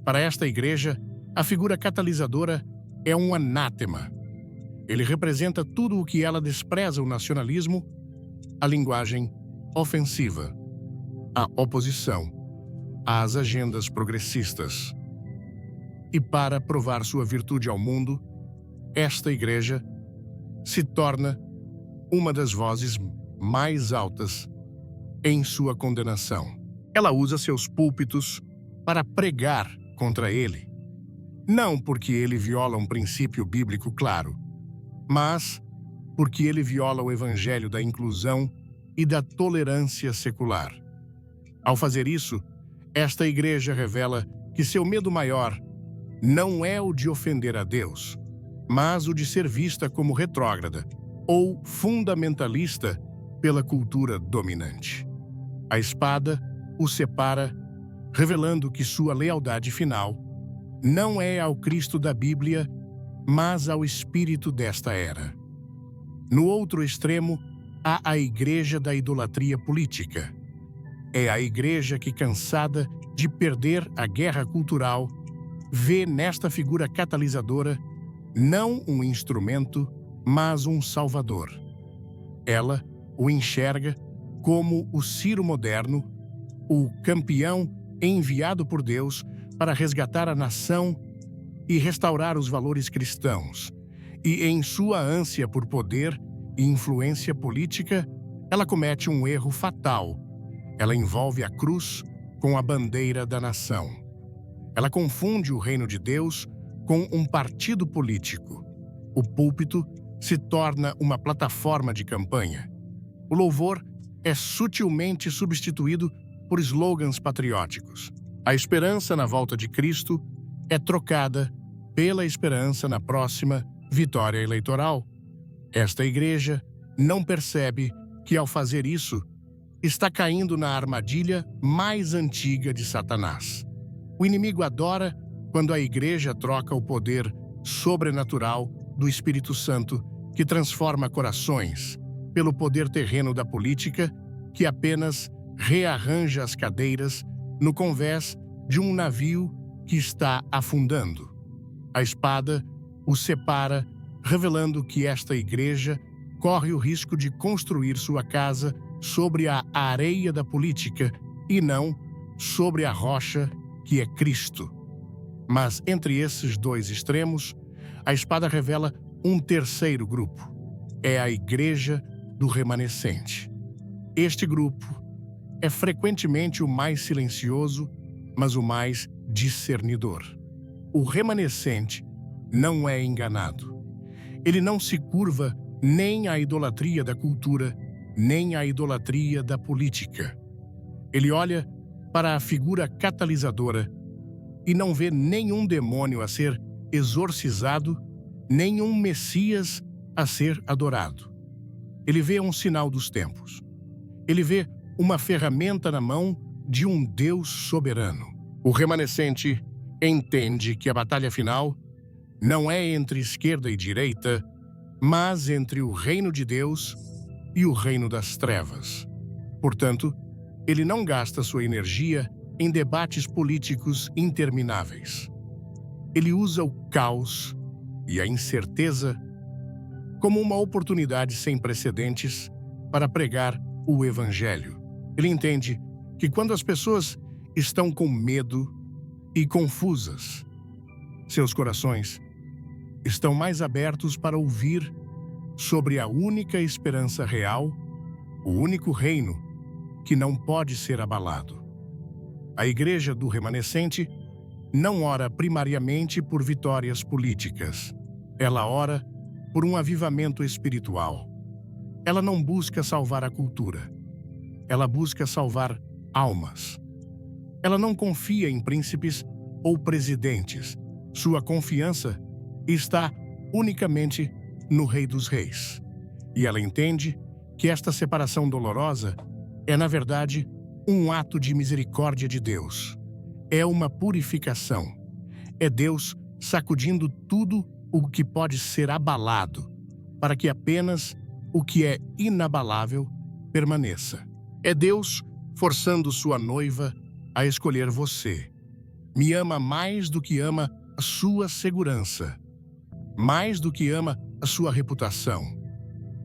Para esta igreja, A figura catalisadora é um anátema. Ele representa tudo o que ela despreza: o nacionalismo, a linguagem ofensiva, a oposição às agendas progressistas. E para provar sua virtude ao mundo, esta igreja se torna uma das vozes mais altas em sua condenação. Ela usa seus púlpitos para pregar contra ele, não porque ele viola um princípio bíblico claro, mas porque ele viola o evangelho da inclusão e da tolerância secular. Ao fazer isso, esta igreja revela que seu medo maior não é o de ofender a Deus, mas o de ser vista como retrógrada ou fundamentalista pela cultura dominante. A espada o separa, revelando que sua lealdade final não é ao Cristo da Bíblia, mas ao espírito desta era. No outro extremo, há a igreja da idolatria política. É a igreja que, cansada de perder a guerra cultural, vê nesta figura catalisadora não um instrumento, mas um salvador. Ela o enxerga como o Ciro moderno, o campeão enviado por Deus para resgatar a nação e restaurar os valores cristãos. E em sua ânsia por poder e influência política, ela comete um erro fatal. Ela envolve a cruz com a bandeira da nação. Ela confunde o reino de Deus com um partido político. O púlpito se torna uma plataforma de campanha. O louvor é sutilmente substituído por slogans patrióticos. A esperança na volta de Cristo é trocada pela esperança na próxima vitória eleitoral. Esta igreja não percebe que, ao fazer isso, está caindo na armadilha mais antiga de Satanás. O inimigo adora quando a igreja troca o poder sobrenatural do Espírito Santo, que transforma corações, pelo poder terreno da política, que apenas rearranja as cadeiras no convés de um navio que está afundando. A espada o separa, revelando que esta igreja corre o risco de construir sua casa sobre a areia da política e não sobre a rocha que é Cristo. Mas entre esses dois extremos, a espada revela um terceiro grupo. É a igreja do remanescente. Este grupo é frequentemente o mais silencioso, mas o mais discernidor. O remanescente não é enganado. Ele não se curva nem à idolatria da cultura, nem à idolatria da política. Ele olha para a figura catalisadora e não vê nenhum demônio a ser exorcizado, nenhum Messias a ser adorado. Ele vê um sinal dos tempos. Ele vê uma ferramenta na mão de um Deus soberano. O remanescente entende que a batalha final não é entre esquerda e direita, mas entre o reino de Deus e o reino das trevas. Portanto, ele não gasta sua energia em debates políticos intermináveis. Ele usa o caos e a incerteza como uma oportunidade sem precedentes para pregar o Evangelho. Ele entende que quando as pessoas estão com medo e confusas, seus corações estão mais abertos para ouvir sobre a única esperança real, o único reino que não pode ser abalado. A igreja do remanescente não ora primariamente por vitórias políticas. Ela ora por um avivamento espiritual. Ela não busca salvar a cultura. Ela busca salvar almas. Ela não confia em príncipes ou presidentes. Sua confiança está unicamente no Rei dos Reis. E ela entende que esta separação dolorosa é, na verdade, um ato de misericórdia de Deus. É uma purificação. É Deus sacudindo tudo o que pode ser abalado, para que apenas o que é inabalável permaneça. É Deus forçando sua noiva a escolher você. Me ama mais do que ama a sua segurança, mais do que ama a sua reputação,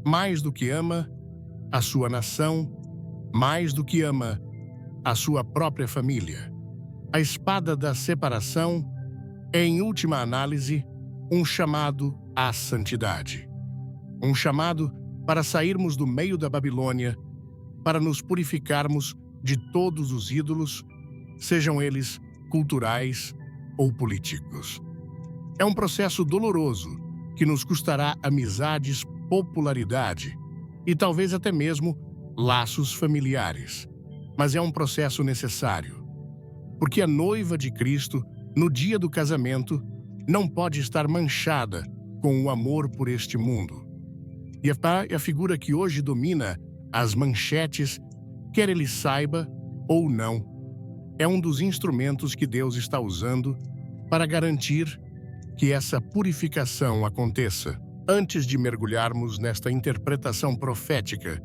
mais do que ama a sua nação, mais do que ama a sua própria família. A espada da separação é, em última análise, um chamado à santidade. Um chamado para sairmos do meio da Babilônia, para nos purificarmos de todos os ídolos, sejam eles culturais ou políticos. É um processo doloroso que nos custará amizades, popularidade e talvez até mesmo laços familiares. Mas é um processo necessário, porque a noiva de Cristo, no dia do casamento, não pode estar manchada com o amor por este mundo. E a figura que hoje domina as manchetes, quer ele saiba ou não, é um dos instrumentos que Deus está usando para garantir que essa purificação aconteça. Antes de mergulharmos nesta interpretação profética,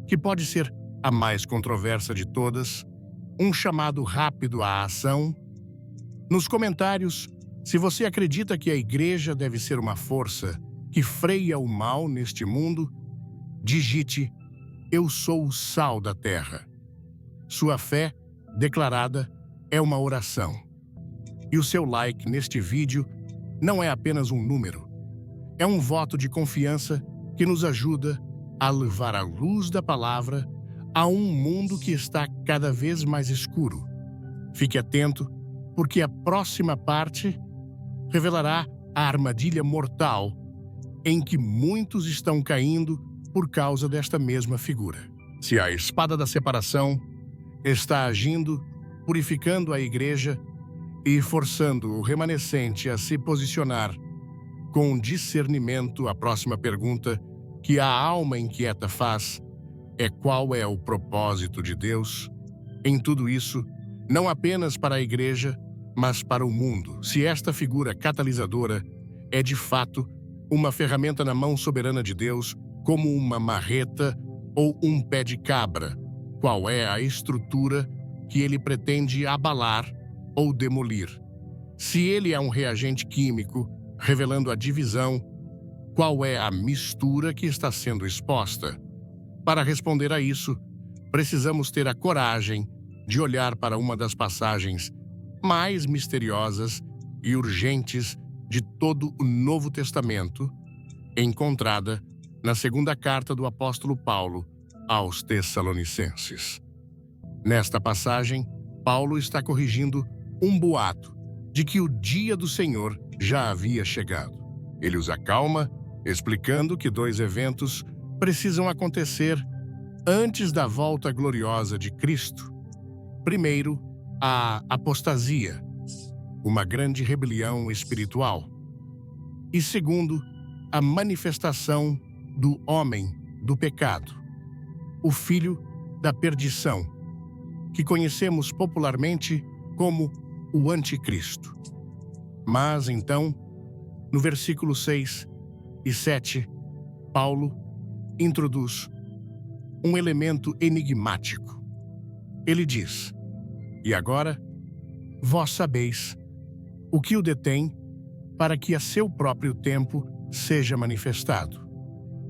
que pode ser a mais controversa de todas, um chamado rápido à ação. Nos comentários, se você acredita que a igreja deve ser uma força que freia o mal neste mundo, digite: "Eu sou o sal da terra". Sua fé declarada é uma oração. E o seu like neste vídeo não é apenas um número. É um voto de confiança que nos ajuda a levar a luz da palavra a um mundo que está cada vez mais escuro. Fique atento, porque a próxima parte revelará a armadilha mortal em que muitos estão caindo por causa desta mesma figura. Se a espada da separação está agindo, purificando a igreja e forçando o remanescente a se posicionar com discernimento, a próxima pergunta que a alma inquieta faz é: qual é o propósito de Deus em tudo isso, não apenas para a igreja, mas para o mundo? Se esta figura catalisadora é de fato uma ferramenta na mão soberana de Deus, como uma marreta ou um pé de cabra, qual é a estrutura que ele pretende abalar ou demolir? Se ele é um reagente químico, revelando a divisão, qual é a mistura que está sendo exposta? Para responder a isso, precisamos ter a coragem de olhar para uma das passagens mais misteriosas e urgentes de todo o Novo Testamento, encontrada na segunda carta do apóstolo Paulo aos Tessalonicenses. Nesta passagem, Paulo está corrigindo um boato de que o dia do Senhor já havia chegado. Ele os acalma, explicando que dois eventos precisam acontecer antes da volta gloriosa de Cristo. Primeiro, a apostasia, uma grande rebelião espiritual. E segundo, a manifestação do homem do pecado, o filho da perdição, que conhecemos popularmente como o Anticristo. Mas então, no versículo 6 e 7, Paulo introduz um elemento enigmático. Ele diz: "E agora, vós sabeis o que o detém, para que a seu próprio tempo seja manifestado.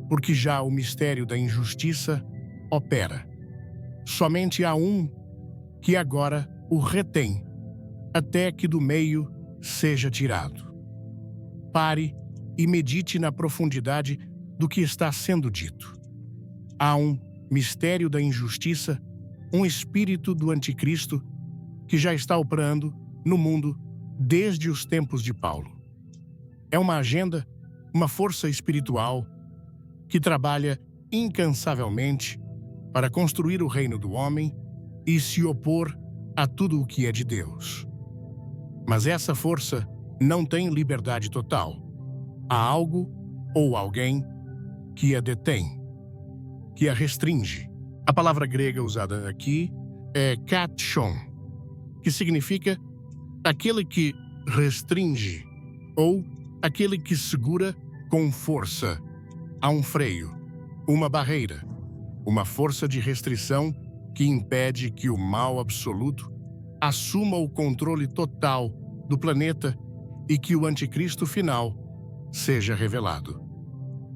Porque já o mistério da injustiça opera. Somente há um que agora o retém, até que do meio seja tirado. Pare e medite na profundidade do que está sendo dito. Há um mistério da injustiça, um espírito do anticristo que já está operando no mundo desde os tempos de Paulo. É uma agenda, uma força espiritual que trabalha incansavelmente para construir o reino do homem e se opor a tudo o que é de Deus. Mas essa força não tem liberdade total. Há algo ou alguém que a detém, que a restringe. A palavra grega usada aqui é katshon, que significa aquele que restringe ou aquele que segura com força. Há um freio, uma barreira, uma força de restrição que impede que o mal absoluto assuma o controle total do planeta e que o anticristo final seja revelado.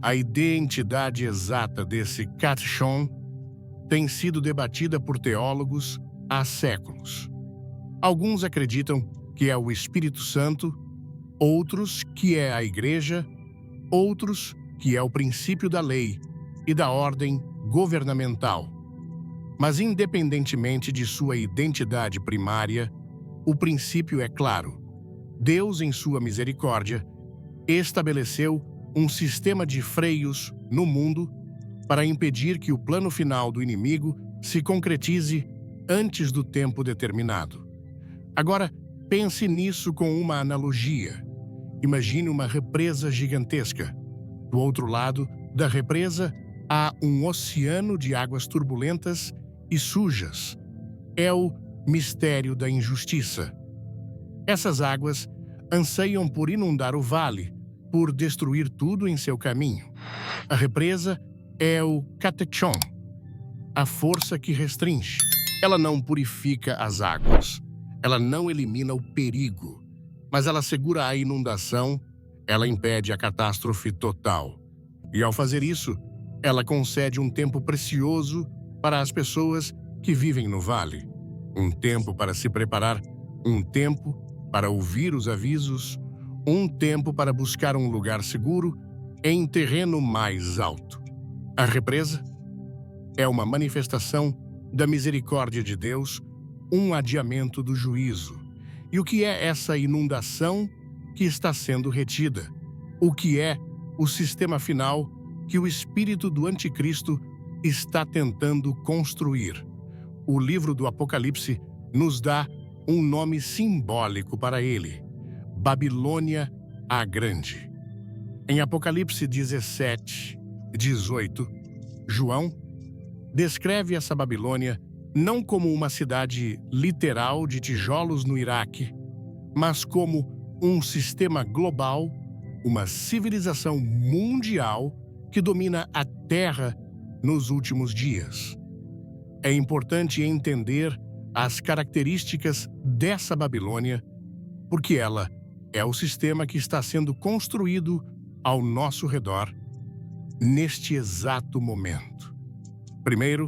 A identidade exata desse Katshon tem sido debatida por teólogos há séculos. Alguns acreditam que é o Espírito Santo, outros que é a Igreja, outros que é o princípio da lei e da ordem governamental. Mas, independentemente de sua identidade primária, o princípio é claro. Deus, em sua misericórdia, estabeleceu um sistema de freios no mundo para impedir que o plano final do inimigo se concretize antes do tempo determinado. Agora, pense nisso com uma analogia. Imagine uma represa gigantesca. Do outro lado da represa há um oceano de águas turbulentas e sujas. É o mistério da injustiça. Essas águas anseiam por inundar o vale, por destruir tudo em seu caminho. A represa é o Katechon, a força que restringe. Ela não purifica as águas, ela não elimina o perigo, mas ela segura a inundação, ela impede a catástrofe total. E ao fazer isso, ela concede um tempo precioso para as pessoas que vivem no vale. Um tempo para se preparar, um tempo para ouvir os avisos, um tempo para buscar um lugar seguro em terreno mais alto. A represa é uma manifestação da misericórdia de Deus, um adiamento do juízo. E o que é essa inundação que está sendo retida? O que é o sistema final que o espírito do anticristo está tentando construir? O livro do Apocalipse nos dá um nome simbólico para ele: Babilônia a Grande. Em Apocalipse 17, 18, João descreve essa Babilônia não como uma cidade literal de tijolos no Iraque, mas como um sistema global, uma civilização mundial que domina a Terra nos últimos dias. É importante entender as características dessa Babilônia, porque ela é o sistema que está sendo construído ao nosso redor neste exato momento. Primeiro,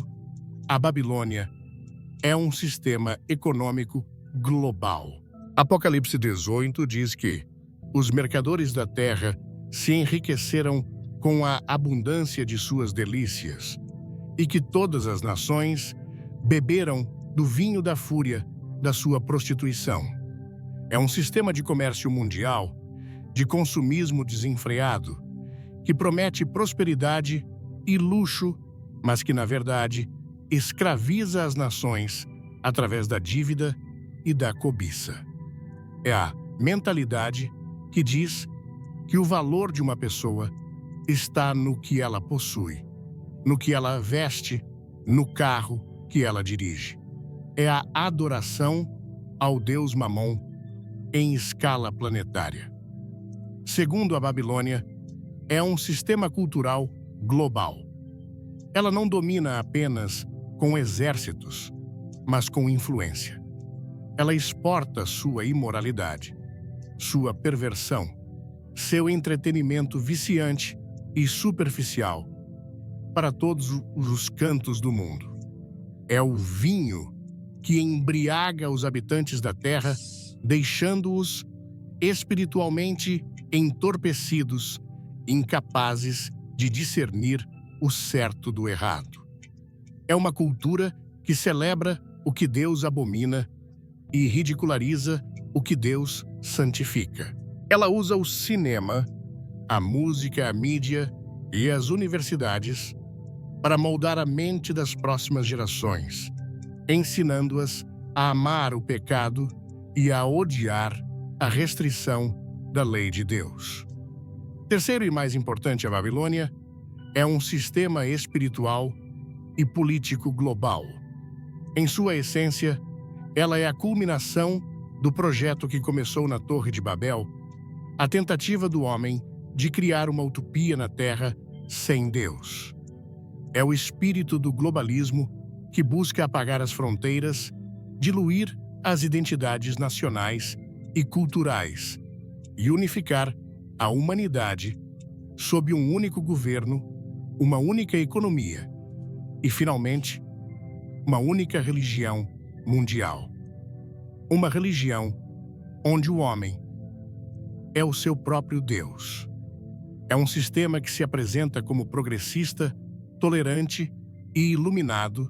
a Babilônia é um sistema econômico global. Apocalipse 18 diz que os mercadores da terra se enriqueceram com a abundância de suas delícias e que todas as nações beberam do vinho da fúria da sua prostituição. É um sistema de comércio mundial, de consumismo desenfreado, que promete prosperidade e luxo, mas que, na verdade, escraviza as nações através da dívida e da cobiça. É a mentalidade que diz que o valor de uma pessoa está no que ela possui, no que ela veste, no carro que ela dirige. É a adoração ao deus Mamon em escala planetária. Segundo a Babilônia, é um sistema cultural global. Ela não domina apenas com exércitos, mas com influência. Ela exporta sua imoralidade, sua perversão, seu entretenimento viciante e superficial para todos os cantos do mundo. É o vinho que embriaga os habitantes da terra, deixando-os espiritualmente entorpecidos, incapazes de discernir o certo do errado. É uma cultura que celebra o que Deus abomina e ridiculariza o que Deus santifica. Ela usa o cinema, a música, a mídia e as universidades para moldar a mente das próximas gerações, ensinando-as a amar o pecado e a odiar a restrição da lei de Deus. Terceiro e mais importante, a Babilônia é um sistema espiritual e político global. Em sua essência, ela é a culminação do projeto que começou na Torre de Babel, a tentativa do homem de criar uma utopia na Terra sem Deus. É o espírito do globalismo que busca apagar as fronteiras, diluir as identidades nacionais e culturais e unificar a humanidade sob um único governo, uma única economia e, finalmente, uma única religião mundial. Uma religião onde o homem é o seu próprio Deus. É um sistema que se apresenta como progressista, tolerante e iluminado,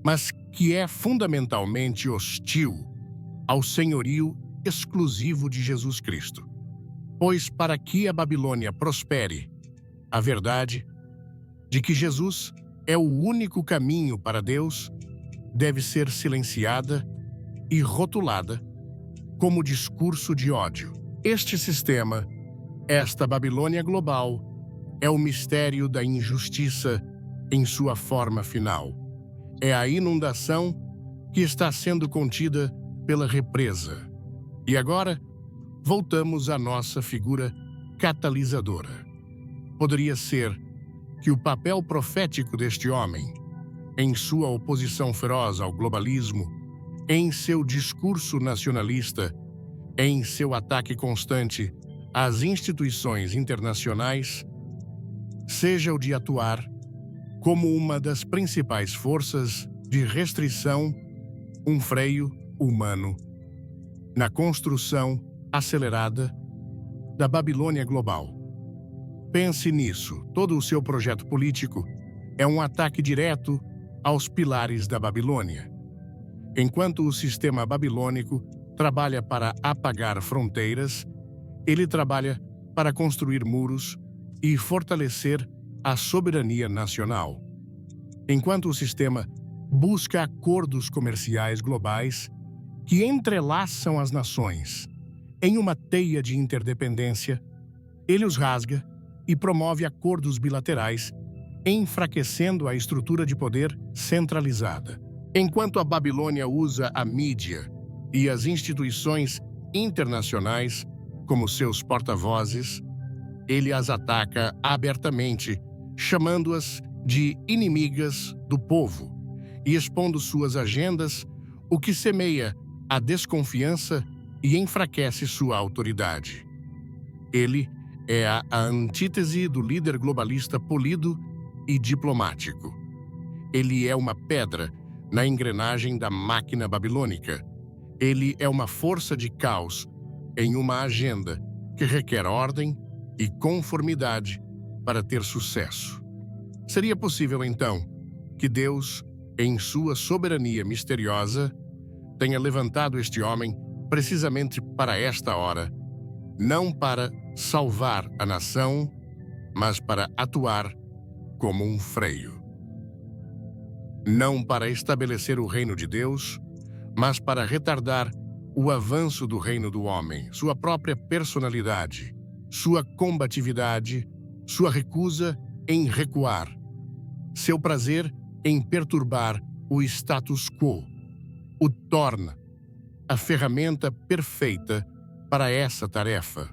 mas que é fundamentalmente hostil ao senhorio exclusivo de Jesus Cristo. Pois para que a Babilônia prospere, a verdade de que Jesus é o único caminho para Deus deve ser silenciada e rotulada como discurso de ódio. Este sistema, esta Babilônia global, é o mistério da injustiça em sua forma final. É a inundação que está sendo contida pela represa. E agora, voltamos à nossa figura catalisadora. Poderia ser que o papel profético deste homem, em sua oposição feroz ao globalismo, em seu discurso nacionalista, em seu ataque constante às instituições internacionais, seja o de atuar como uma das principais forças de restrição, um freio humano, na construção acelerada da Babilônia global. Pense nisso, todo o seu projeto político é um ataque direto aos pilares da Babilônia. Enquanto o sistema babilônico trabalha para apagar fronteiras, ele trabalha para construir muros e fortalecer a soberania nacional. Enquanto o sistema busca acordos comerciais globais que entrelaçam as nações em uma teia de interdependência, ele os rasga e promove acordos bilaterais, enfraquecendo a estrutura de poder centralizada. Enquanto a Babilônia usa a mídia e as instituições internacionais como seus porta-vozes, ele as ataca abertamente, chamando-as de inimigas do povo e expondo suas agendas, o que semeia a desconfiança e enfraquece sua autoridade. Ele é a antítese do líder globalista polido e diplomático. Ele é uma pedra na engrenagem da máquina babilônica. Ele é uma força de caos em uma agenda que requer ordem e conformidade para ter sucesso. Seria possível, então, que Deus, em sua soberania misteriosa, tenha levantado este homem precisamente para esta hora, não para salvar a nação, mas para atuar como um freio. Não para estabelecer o reino de Deus, mas para retardar o avanço do reino do homem, sua própria personalidade, sua combatividade, sua recusa em recuar, seu prazer em perturbar o status quo, o torna a ferramenta perfeita para essa tarefa.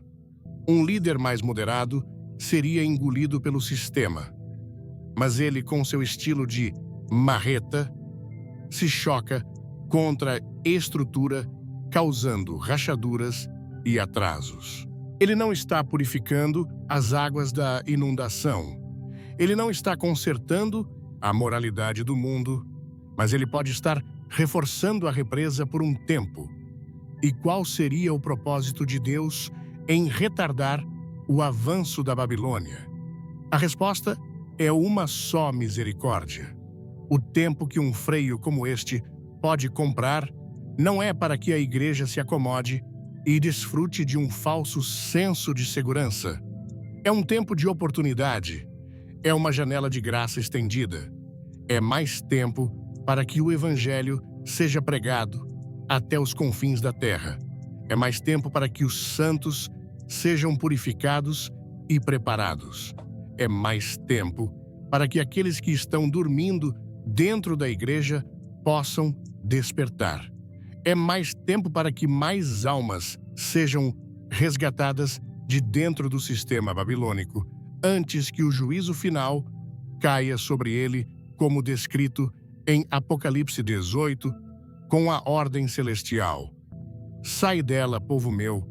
Um líder mais moderado seria engolido pelo sistema, mas ele, com seu estilo de marreta, se choca contra a estrutura, causando rachaduras e atrasos. Ele não está purificando as águas da inundação. Ele não está consertando a moralidade do mundo, mas ele pode estar reforçando a represa por um tempo. E qual seria o propósito de Deus em retardar o avanço da Babilônia? A resposta é uma só misericórdia. O tempo que um freio como este pode comprar não é para que a igreja se acomode e desfrute de um falso senso de segurança. É um tempo de oportunidade. É uma janela de graça estendida. É mais tempo para que o evangelho seja pregado até os confins da terra. É mais tempo para que os santos sejam purificados e preparados. É mais tempo para que aqueles que estão dormindo dentro da igreja possam despertar. É mais tempo para que mais almas sejam resgatadas de dentro do sistema babilônico, antes que o juízo final caia sobre ele, como descrito em Apocalipse 18, com a ordem celestial. Sai dela, povo meu,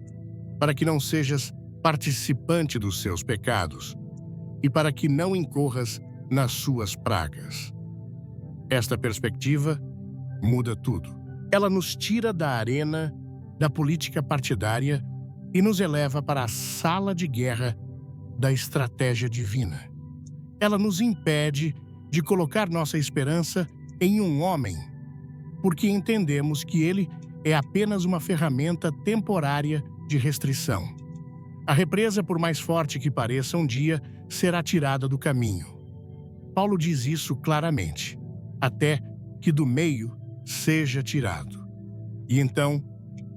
para que não sejas participante dos seus pecados e para que não incorras nas suas pragas. Esta perspectiva muda tudo. Ela nos tira da arena da política partidária e nos eleva para a sala de guerra da estratégia divina. Ela nos impede de colocar nossa esperança em um homem, porque entendemos que ele é apenas uma ferramenta temporária de restrição. A represa, por mais forte que pareça, um dia será tirada do caminho. Paulo diz isso claramente, até que do meio seja tirado. E então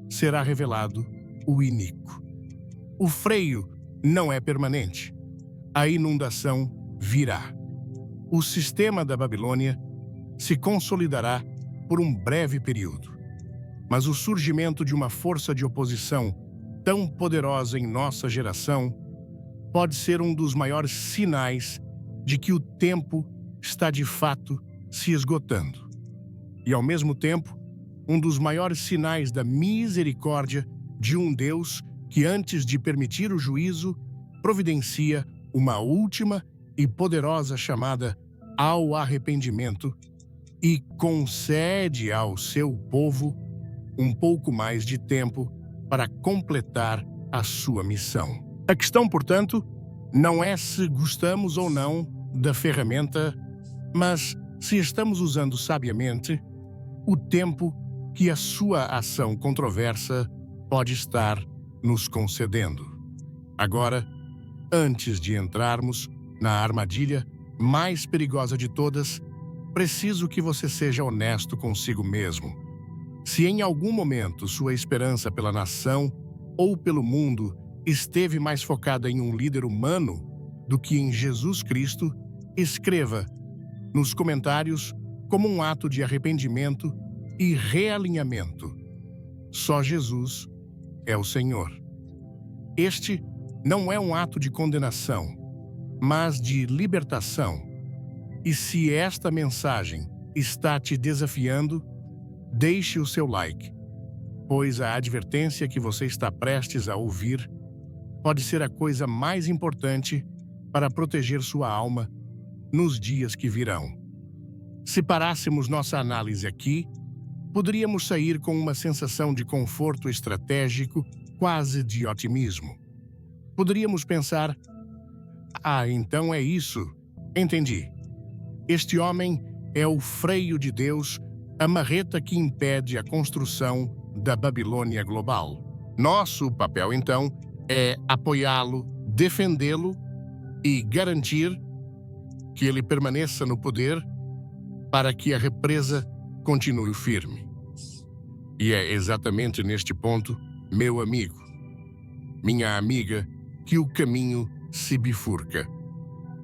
será revelado o iníquo. O freio não é permanente. A inundação virá. O sistema da Babilônia se consolidará por um breve período. Mas o surgimento de uma força de oposição tão poderosa em nossa geração pode ser um dos maiores sinais de que o tempo está de fato se esgotando. E, ao mesmo tempo, um dos maiores sinais da misericórdia de um Deus que, antes de permitir o juízo, providencia uma última e poderosa chamada ao arrependimento e concede ao seu povo um pouco mais de tempo para completar a sua missão. A questão, portanto, não é se gostamos ou não da ferramenta, mas se estamos usando sabiamente o tempo que a sua ação controversa pode estar nos concedendo. Agora, antes de entrarmos na armadilha mais perigosa de todas, preciso que você seja honesto consigo mesmo. Se em algum momento sua esperança pela nação ou pelo mundo esteve mais focada em um líder humano do que em Jesus Cristo, escreva nos comentários como um ato de arrependimento e realinhamento. Só Jesus é o Senhor. Este não é um ato de condenação, mas de libertação. E se esta mensagem está te desafiando, deixe o seu like, pois a advertência que você está prestes a ouvir pode ser a coisa mais importante para proteger sua alma nos dias que virão. Se parássemos nossa análise aqui, poderíamos sair com uma sensação de conforto estratégico, quase de otimismo. Poderíamos pensar: então é isso, entendi. Este homem é o freio de Deus, a marreta que impede a construção da Babilônia global. Nosso papel, então, é apoiá-lo, defendê-lo e garantir que ele permaneça no poder para que a represa continue firme. E é exatamente neste ponto, meu amigo, minha amiga, que o caminho se bifurca.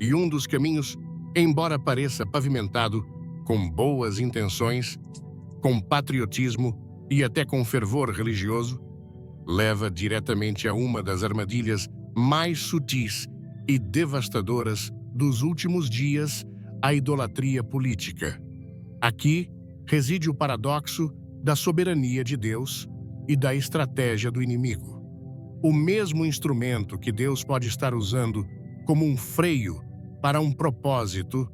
E um dos caminhos, embora pareça pavimentado com boas intenções, com patriotismo e até com fervor religioso, leva diretamente a uma das armadilhas mais sutis e devastadoras dos últimos dias, a idolatria política. Aqui reside o paradoxo da soberania de Deus e da estratégia do inimigo. O mesmo instrumento que Deus pode estar usando como um freio para um propósito,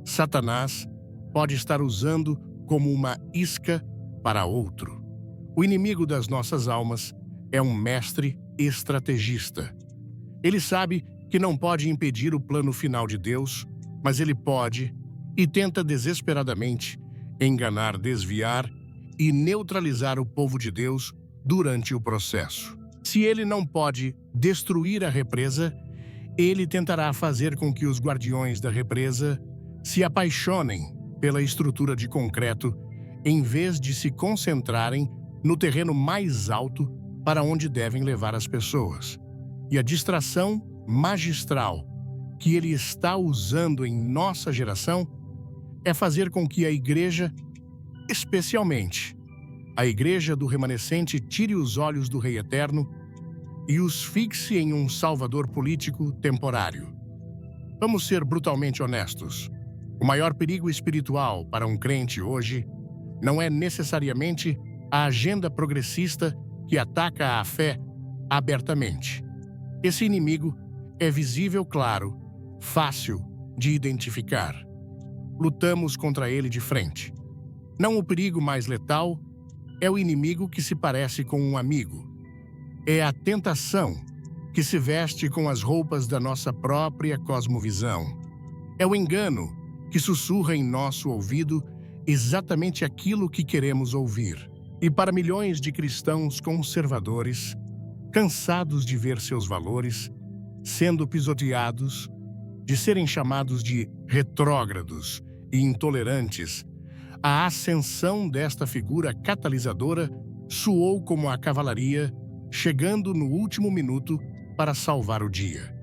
Satanás pode estar usando como uma isca para outro. O inimigo das nossas almas é um mestre estrategista. Ele sabe que não pode impedir o plano final de Deus, mas ele pode, e tenta desesperadamente, enganar, desviar e neutralizar o povo de Deus durante o processo. Se ele não pode destruir a represa, ele tentará fazer com que os guardiões da represa se apaixonem pela estrutura de concreto, em vez de se concentrarem no terreno mais alto para onde devem levar as pessoas. E a distração magistral que ele está usando em nossa geração é fazer com que a igreja, especialmente a igreja do remanescente, tire os olhos do Rei Eterno e os fixe em um salvador político temporário. Vamos ser brutalmente honestos. O maior perigo espiritual para um crente hoje não é necessariamente a agenda progressista que ataca a fé abertamente. Esse inimigo é visível, claro, fácil de identificar. Lutamos contra ele de frente. Não o perigo mais letal é o inimigo que se parece com um amigo. É a tentação que se veste com as roupas da nossa própria cosmovisão. É o engano que sussurra em nosso ouvido exatamente aquilo que queremos ouvir. E para milhões de cristãos conservadores, cansados de ver seus valores sendo pisoteados, de serem chamados de retrógrados e intolerantes, a ascensão desta figura catalisadora soou como a cavalaria chegando no último minuto para salvar o dia.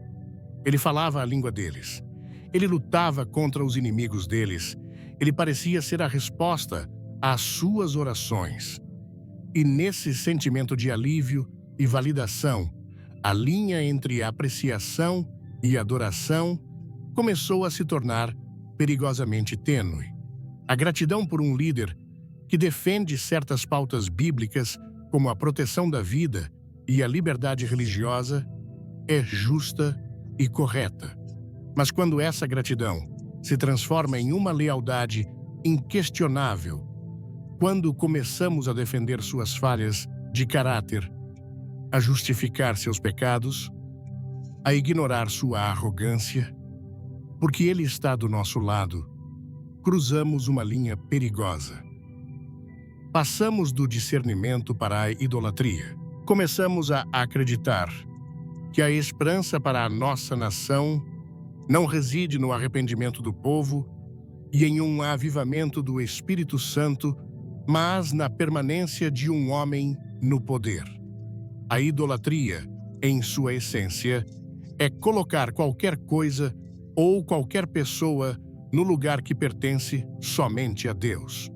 Ele falava a língua deles. Ele lutava contra os inimigos deles. Ele parecia ser a resposta às suas orações. E nesse sentimento de alívio e validação, a linha entre apreciação e adoração começou a se tornar perigosamente tênue. A gratidão por um líder que defende certas pautas bíblicas, como a proteção da vida e a liberdade religiosa, é justa e correta. Mas quando essa gratidão se transforma em uma lealdade inquestionável, quando começamos a defender suas falhas de caráter, a justificar seus pecados, a ignorar sua arrogância, porque ele está do nosso lado, cruzamos uma linha perigosa. Passamos do discernimento para a idolatria. Começamos a acreditar que a esperança para a nossa nação não reside no arrependimento do povo e em um avivamento do Espírito Santo, mas na permanência de um homem no poder. A idolatria, em sua essência, é colocar qualquer coisa ou qualquer pessoa no lugar que pertence somente a Deus.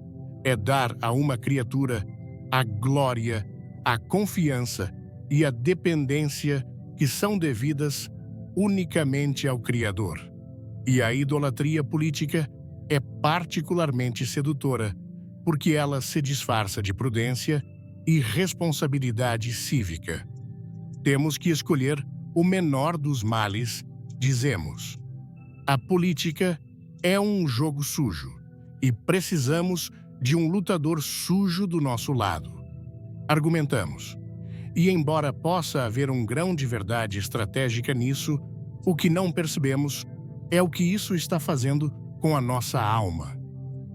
É dar a uma criatura a glória, a confiança e a dependência que são devidas unicamente ao Criador. E a idolatria política é particularmente sedutora, porque ela se disfarça de prudência e responsabilidade cívica. Temos que escolher o menor dos males, dizemos. A política é um jogo sujo e precisamos de um lutador sujo do nosso lado. Argumentamos. E embora possa haver um grão de verdade estratégica nisso, o que não percebemos é o que isso está fazendo com a nossa alma.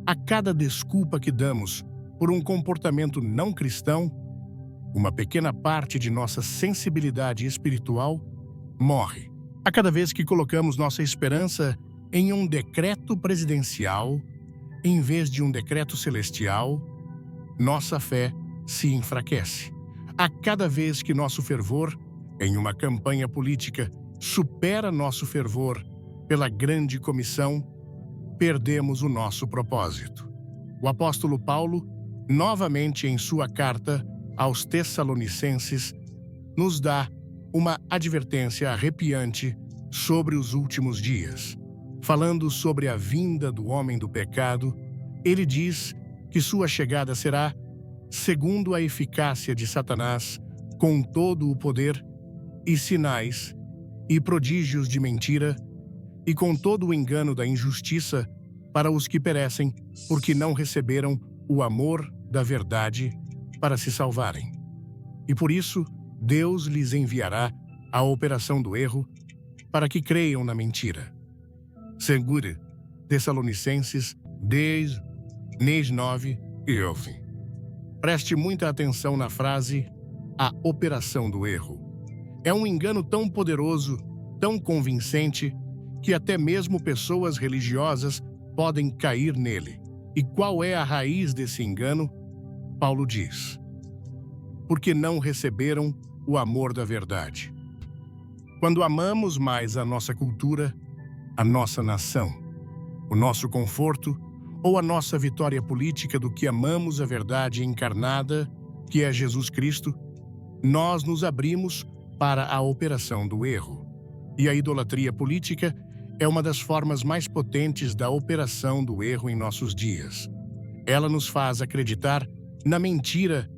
A cada desculpa que damos por um comportamento não cristão, uma pequena parte de nossa sensibilidade espiritual morre. A cada vez que colocamos nossa esperança em um decreto presidencial, em vez de um decreto celestial, nossa fé se enfraquece. A cada vez que nosso fervor em uma campanha política supera nosso fervor pela grande comissão, perdemos o nosso propósito. O apóstolo Paulo, novamente em sua carta aos Tessalonicenses, nos dá uma advertência arrepiante sobre os últimos dias. Falando sobre a vinda do homem do pecado, ele diz que sua chegada será segundo a eficácia de Satanás, com todo o poder e sinais e prodígios de mentira, e com todo o engano da injustiça para os que perecem, porque não receberam o amor da verdade para se salvarem. E por isso, Deus lhes enviará a operação do erro para que creiam na mentira. Segure, Tessalonicenses 10, 9 e 11. Preste muita atenção na frase a operação do erro. É um engano tão poderoso, tão convincente, que até mesmo pessoas religiosas podem cair nele. E qual é a raiz desse engano? Paulo diz: porque não receberam o amor da verdade. Quando amamos mais a nossa cultura, a nossa nação, o nosso conforto ou a nossa vitória política do que amamos a verdade encarnada, que é Jesus Cristo, nós nos abrimos para a operação do erro. E a idolatria política é uma das formas mais potentes da operação do erro em nossos dias. Ela nos faz acreditar na mentira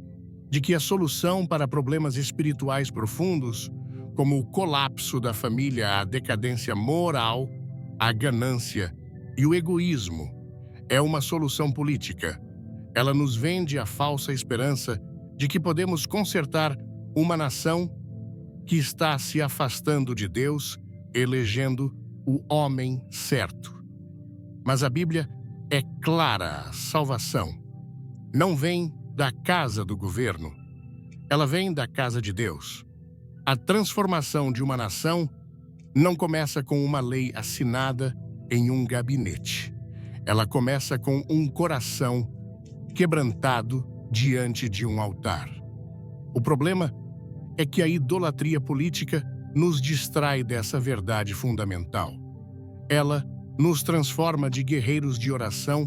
de que a solução para problemas espirituais profundos, como o colapso da família, a decadência moral, a ganância e o egoísmo, é uma solução política. Ela nos vende a falsa esperança de que podemos consertar uma nação que está se afastando de Deus, elegendo o homem certo. Mas a Bíblia é clara: a salvação não vem da casa do governo, ela vem da casa de Deus. A transformação de uma nação não começa com uma lei assinada em um gabinete. Ela começa com um coração quebrantado diante de um altar. O problema é que a idolatria política nos distrai dessa verdade fundamental. Ela nos transforma de guerreiros de oração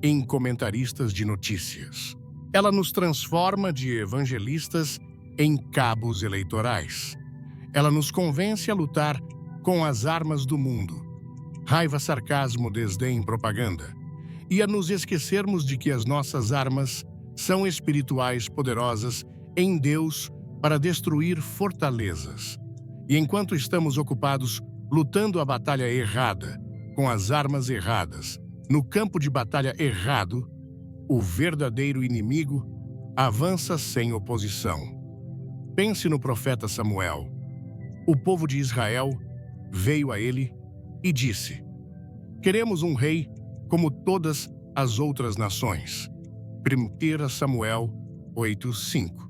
em comentaristas de notícias. Ela nos transforma de evangelistas em cabos eleitorais. Ela nos convence a lutar com as armas do mundo: raiva, sarcasmo, desdém, propaganda, e a nos esquecermos de que as nossas armas são espirituais, poderosas em Deus para destruir fortalezas. E enquanto estamos ocupados lutando a batalha errada, com as armas erradas, no campo de batalha errado, o verdadeiro inimigo avança sem oposição. Pense no profeta Samuel. O povo de Israel veio a ele e disse: "Queremos um rei como todas as outras nações." 1 Samuel 8:5.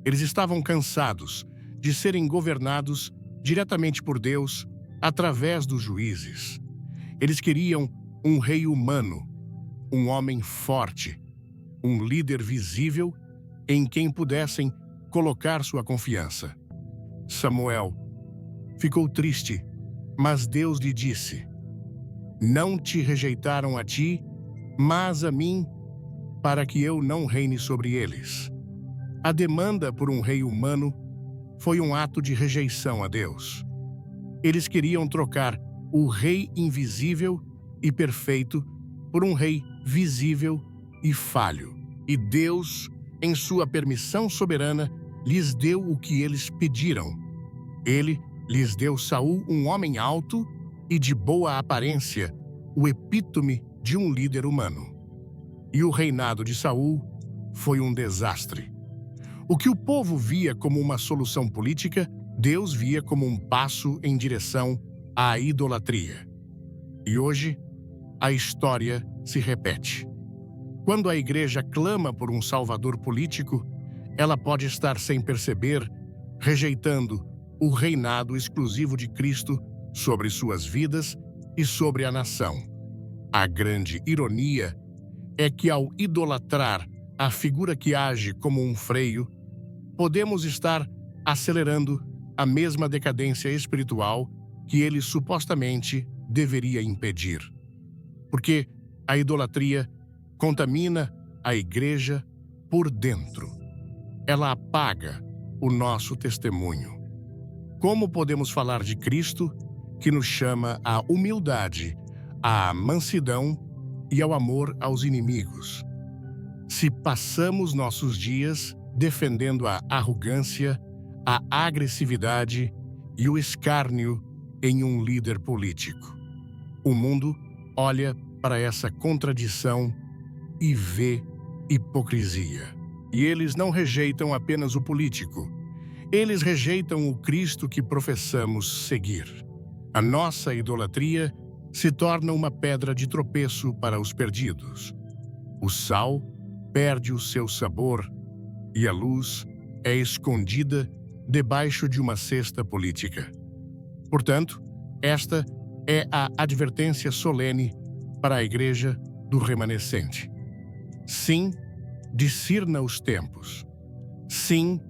Eles estavam cansados de serem governados diretamente por Deus através dos juízes. Eles queriam um rei humano, um homem forte, um líder visível em quem pudessem colocar sua confiança. Samuel ficou triste, mas Deus lhe disse: "Não te rejeitaram a ti, mas a mim, para que eu não reine sobre eles." A demanda por um rei humano foi um ato de rejeição a Deus. Eles queriam trocar o rei invisível e perfeito por um rei visível e falho. E Deus, em sua permissão soberana, lhes deu o que eles pediram. Ele lhes deu Saul, um homem alto e de boa aparência, o epítome de um líder humano. E o reinado de Saul foi um desastre. O que o povo via como uma solução política, Deus via como um passo em direção à idolatria. E hoje, a história se repete. Quando a igreja clama por um salvador político, ela pode estar sem perceber, rejeitando o reinado exclusivo de Cristo sobre suas vidas e sobre a nação. A grande ironia é que, ao idolatrar a figura que age como um freio, podemos estar acelerando a mesma decadência espiritual que ele supostamente deveria impedir. Porque a idolatria contamina a igreja por dentro. Ela apaga o nosso testemunho. Como podemos falar de Cristo, que nos chama à humildade, à mansidão e ao amor aos inimigos, se passamos nossos dias defendendo a arrogância, a agressividade e o escárnio em um líder político? O mundo olha para essa contradição e vê hipocrisia. E eles não rejeitam apenas o político. Eles rejeitam o Cristo que professamos seguir. A nossa idolatria se torna uma pedra de tropeço para os perdidos. O sal perde o seu sabor e a luz é escondida debaixo de uma cesta política. Portanto, esta é a advertência solene para a igreja do remanescente. Sim, discirna os tempos. Sim,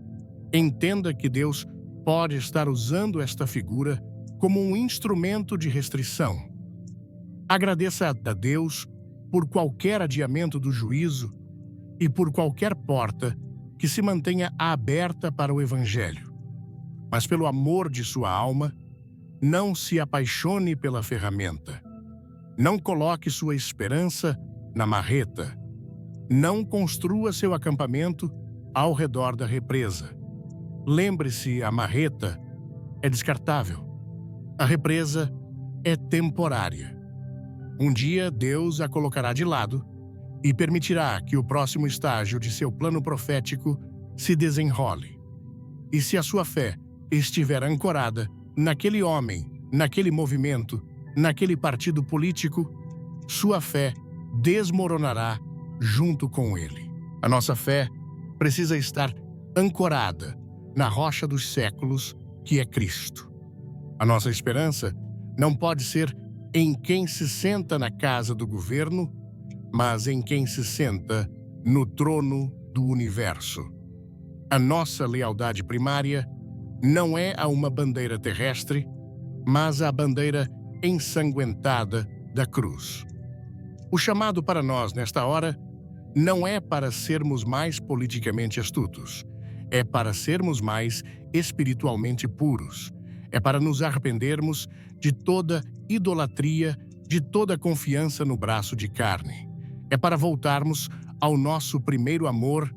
entenda que Deus pode estar usando esta figura como um instrumento de restrição. Agradeça a Deus por qualquer adiamento do juízo e por qualquer porta que se mantenha aberta para o Evangelho. Mas, pelo amor de sua alma, não se apaixone pela ferramenta. Não coloque sua esperança na marreta. Não construa seu acampamento ao redor da represa. Lembre-se, a marreta é descartável. A represa é temporária. Um dia, Deus a colocará de lado e permitirá que o próximo estágio de seu plano profético se desenrole. E se a sua fé estiver ancorada naquele homem, naquele movimento, naquele partido político, sua fé desmoronará junto com ele. A nossa fé precisa estar ancorada na rocha dos séculos, que é Cristo. A nossa esperança não pode ser em quem se senta na casa do governo, mas em quem se senta no trono do universo. A nossa lealdade primária não é a uma bandeira terrestre, mas à bandeira ensanguentada da cruz. O chamado para nós nesta hora não é para sermos mais politicamente astutos, é para sermos mais espiritualmente puros, é para nos arrependermos de toda idolatria, de toda confiança no braço de carne. É para voltarmos ao nosso primeiro amor,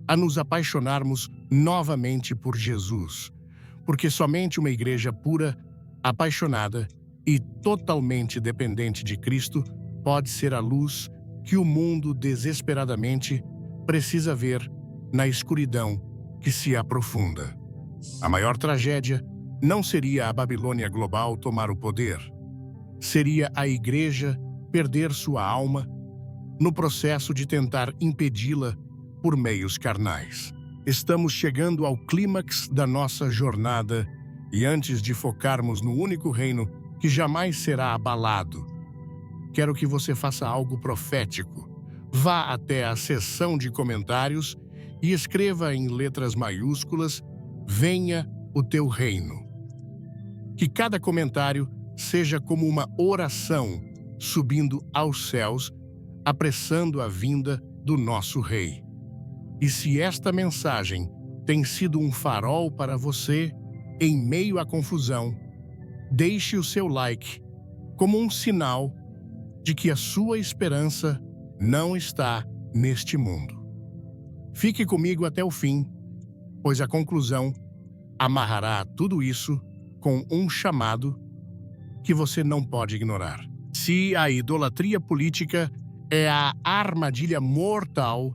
a nos apaixonarmos novamente por Jesus. Porque somente uma igreja pura, apaixonada e totalmente dependente de Cristo pode ser a luz que o mundo desesperadamente precisa ver na escuridão que se aprofunda. A maior tragédia não seria a Babilônia global tomar o poder. Seria a igreja perder sua alma no processo de tentar impedi-la por meios carnais. Estamos chegando ao clímax da nossa jornada e antes de focarmos no único reino que jamais será abalado, quero que você faça algo profético. Vá até a seção de comentários e escreva em letras maiúsculas: venha o teu reino. Que cada comentário seja como uma oração subindo aos céus, apressando a vinda do nosso Rei. E se esta mensagem tem sido um farol para você em meio à confusão, deixe o seu like como um sinal de que a sua esperança não está neste mundo. Fique comigo até o fim, pois a conclusão amarrará tudo isso com um chamado que você não pode ignorar. Se a idolatria política é a armadilha mortal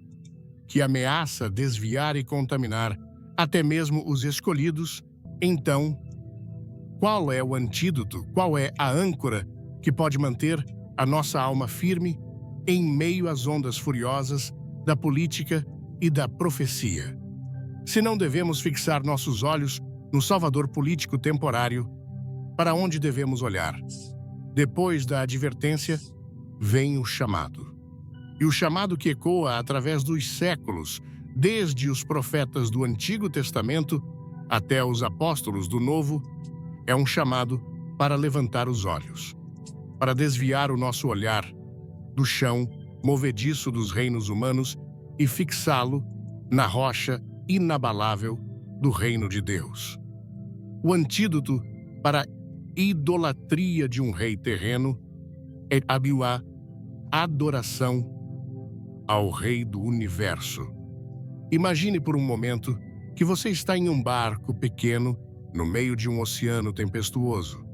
que ameaça desviar e contaminar até mesmo os escolhidos, então, qual é o antídoto, qual é a âncora que pode manter a nossa alma firme em meio às ondas furiosas da política e da profecia? Se não devemos fixar nossos olhos no salvador político temporário, para onde devemos olhar? Depois da advertência, vem o chamado. E o chamado que ecoa através dos séculos, desde os profetas do Antigo Testamento até os apóstolos do Novo, é um chamado para levantar os olhos, para desviar o nosso olhar do chão movediço dos reinos humanos e fixá-lo na rocha inabalável do reino de Deus. O antídoto para a idolatria de um rei terreno é a adoração ao Rei do Universo. Imagine por um momento que você está em um barco pequeno no meio de um oceano tempestuoso.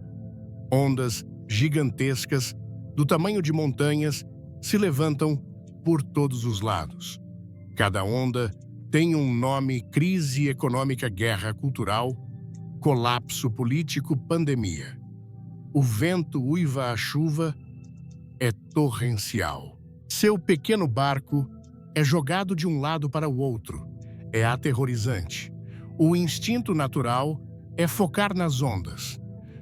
Ondas gigantescas, do tamanho de montanhas, se levantam por todos os lados. Cada onda tem um nome: crise econômica, guerra cultural, colapso político, pandemia. O vento uiva a chuva, é torrencial. Seu pequeno barco é jogado de um lado para o outro. É aterrorizante. O instinto natural é focar nas ondas.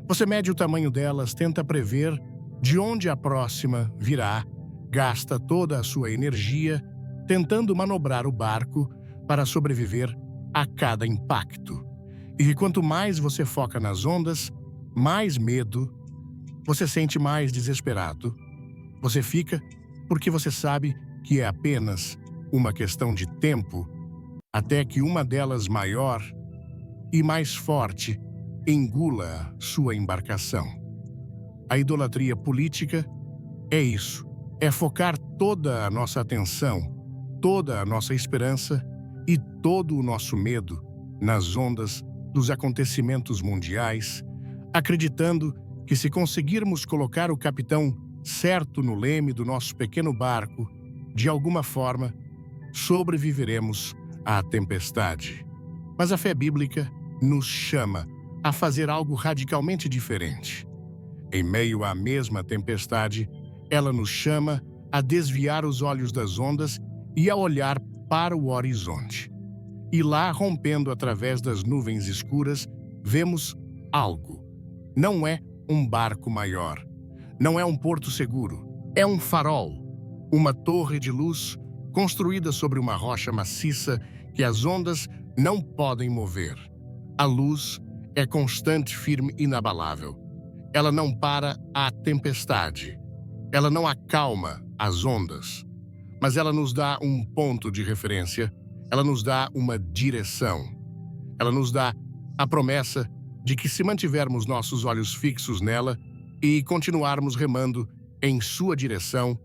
Você mede o tamanho delas, tenta prever de onde a próxima virá, gasta toda a sua energia tentando manobrar o barco para sobreviver a cada impacto. E quanto mais você foca nas ondas, mais medo, você sente mais desesperado. Você fica porque você sabe que é apenas uma questão de tempo até que uma delas maior e mais forte engula sua embarcação. A idolatria política é isso, é focar toda a nossa atenção, toda a nossa esperança e todo o nosso medo nas ondas dos acontecimentos mundiais, acreditando que se conseguirmos colocar o capitão certo no leme do nosso pequeno barco, de alguma forma, sobreviveremos à tempestade. Mas a fé bíblica nos chama a fazer algo radicalmente diferente. Em meio à mesma tempestade, ela nos chama a desviar os olhos das ondas e a olhar para o horizonte. E lá, rompendo através das nuvens escuras, vemos algo. Não é um barco maior, não é um porto seguro, é um farol, uma torre de luz construída sobre uma rocha maciça que as ondas não podem mover. A luz é constante, firme e inabalável. Ela não para a tempestade. Ela não acalma as ondas. Mas ela nos dá um ponto de referência. Ela nos dá uma direção. Ela nos dá a promessa de que, se mantivermos nossos olhos fixos nela e continuarmos remando em sua direção,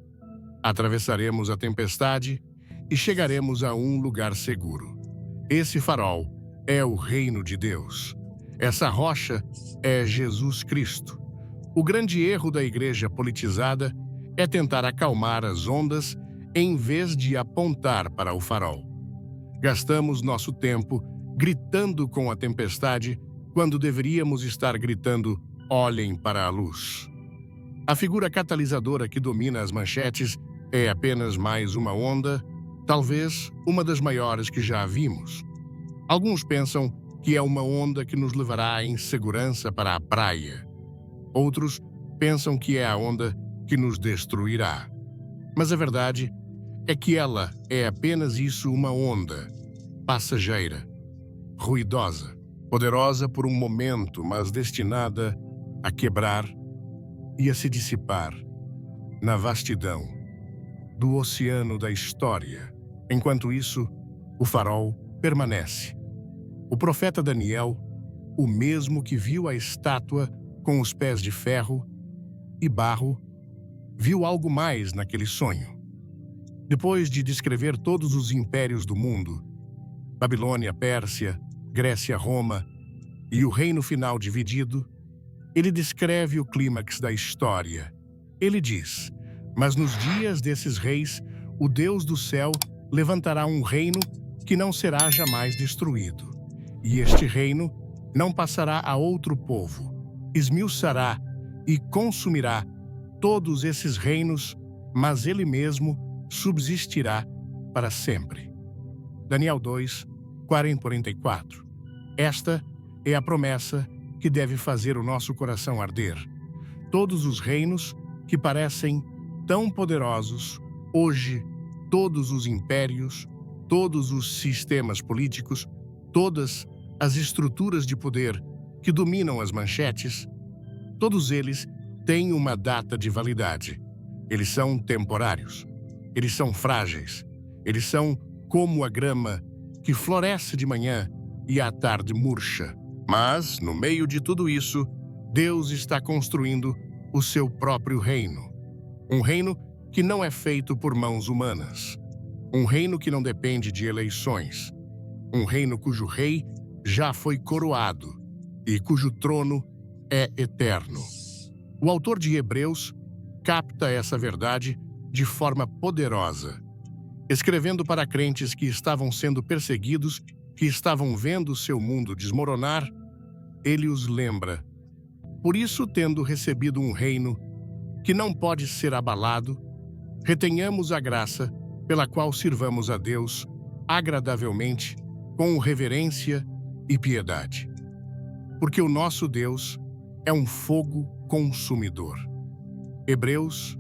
atravessaremos a tempestade e chegaremos a um lugar seguro. Esse farol é o reino de Deus. Essa rocha é Jesus Cristo. O grande erro da igreja politizada é tentar acalmar as ondas em vez de apontar para o farol. Gastamos nosso tempo gritando com a tempestade quando deveríamos estar gritando: olhem para a luz. A figura catalisadora que domina as manchetes é apenas mais uma onda, talvez uma das maiores que já vimos. Alguns pensam que é uma onda que nos levará em segurança para a praia. Outros pensam que é a onda que nos destruirá. Mas a verdade é que ela é apenas isso, uma onda, passageira, ruidosa, poderosa por um momento, mas destinada a quebrar e a se dissipar na vastidão do oceano da história. Enquanto isso, o farol permanece. O profeta Daniel, o mesmo que viu a estátua com os pés de ferro e barro, viu algo mais naquele sonho. Depois de descrever todos os impérios do mundo, Babilônia, Pérsia, Grécia, Roma e o reino final dividido, ele descreve o clímax da história. Ele diz: mas nos dias desses reis, o Deus do céu levantará um reino que não será jamais destruído. E este reino não passará a outro povo, esmiuçará e consumirá todos esses reinos, mas ele mesmo subsistirá para sempre. Daniel 2, 40-44. Esta é a promessa que deve fazer o nosso coração arder. Todos os reinos que parecem tão poderosos, hoje, todos os impérios, todos os sistemas políticos, todas as estruturas de poder que dominam as manchetes, todos eles têm uma data de validade. Eles são temporários. Eles são frágeis. Eles são como a grama que floresce de manhã e à tarde murcha. Mas, no meio de tudo isso, Deus está construindo o seu próprio reino. Um reino que não é feito por mãos humanas. Um reino que não depende de eleições. Um reino cujo rei já foi coroado e cujo trono é eterno. O autor de Hebreus capta essa verdade de forma poderosa. Escrevendo para crentes que estavam sendo perseguidos, que estavam vendo seu mundo desmoronar, ele os lembra: por isso, tendo recebido um reino que não pode ser abalado, retenhamos a graça pela qual sirvamos a Deus agradavelmente, com reverência e piedade. Porque o nosso Deus é um fogo consumidor. Hebreus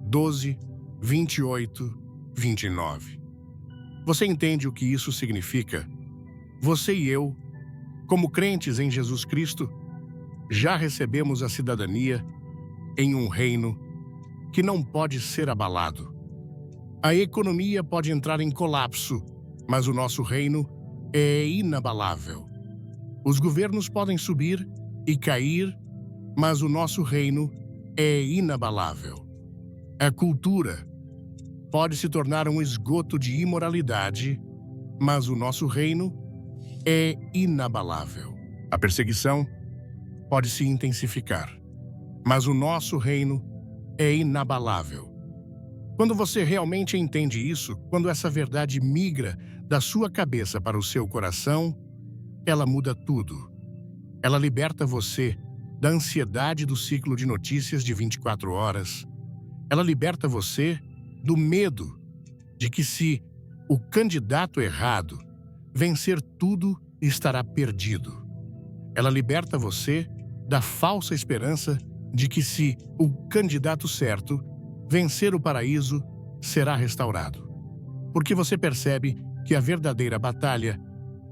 12, 28, 29. Você entende o que isso significa? Você e eu, como crentes em Jesus Cristo, já recebemos a cidadania em um reino que não pode ser abalado. A economia pode entrar em colapso, mas o nosso reino é inabalável. Os governos podem subir e cair, mas o nosso reino é inabalável. A cultura pode se tornar um esgoto de imoralidade, mas o nosso reino é inabalável. A perseguição pode se intensificar, mas o nosso reino é inabalável. Quando você realmente entende isso, quando essa verdade migra da sua cabeça para o seu coração, ela muda tudo. Ela liberta você da ansiedade do ciclo de notícias de 24 horas. Ela liberta você do medo de que, se o candidato errado vencer tudo, estará perdido. Ela liberta você da falsa esperança de que, se o candidato certo vencer o paraíso, será restaurado. Porque você percebe que a verdadeira batalha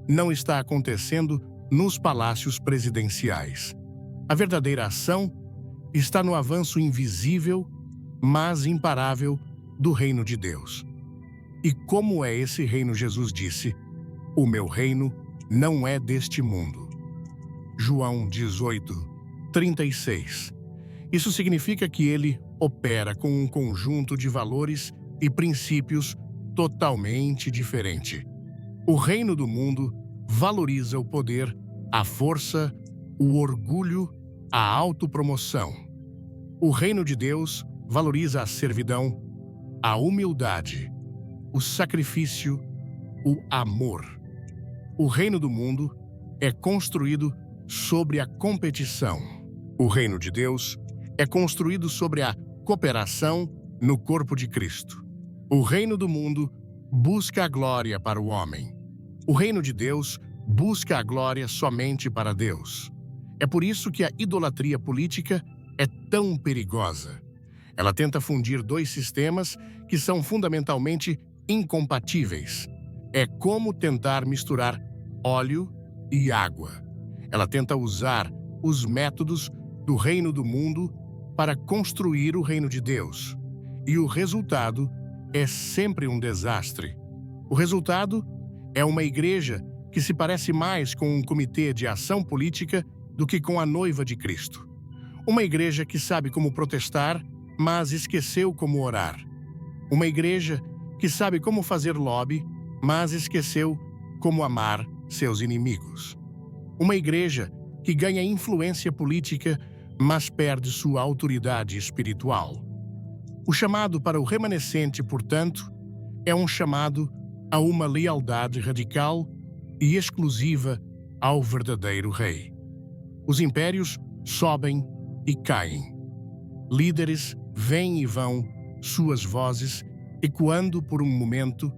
não está acontecendo nos palácios presidenciais. A verdadeira ação está no avanço invisível, mas imparável, do reino de Deus. E como é esse reino? Jesus disse: "O meu reino não é deste mundo." João 18:36. Isso significa que ele opera com um conjunto de valores e princípios totalmente diferente. O reino do mundo valoriza o poder, a força, o orgulho, a autopromoção. O reino de Deus valoriza a servidão, a humildade, o sacrifício, o amor. O reino do mundo é construído sobre a competição. O reino de Deus é construído sobre a cooperação no corpo de Cristo. O reino do mundo busca a glória para o homem. O reino de Deus busca a glória somente para Deus. É por isso que a idolatria política é tão perigosa. Ela tenta fundir dois sistemas que são fundamentalmente incompatíveis. É como tentar misturar óleo e água. Ela tenta usar os métodos do reino do mundo para construir o reino de Deus. E o resultado é sempre um desastre. O resultado é uma igreja que se parece mais com um comitê de ação política do que com a noiva de Cristo. Uma igreja que sabe como protestar, mas esqueceu como orar. Uma igreja que sabe como fazer lobby, mas esqueceu como amar seus inimigos. Uma igreja que ganha influência política, mas perde sua autoridade espiritual. O chamado para o remanescente, portanto, é um chamado a uma lealdade radical e exclusiva ao verdadeiro Rei. Os impérios sobem e caem. Líderes vêm e vão, suas vozes ecoando por um momento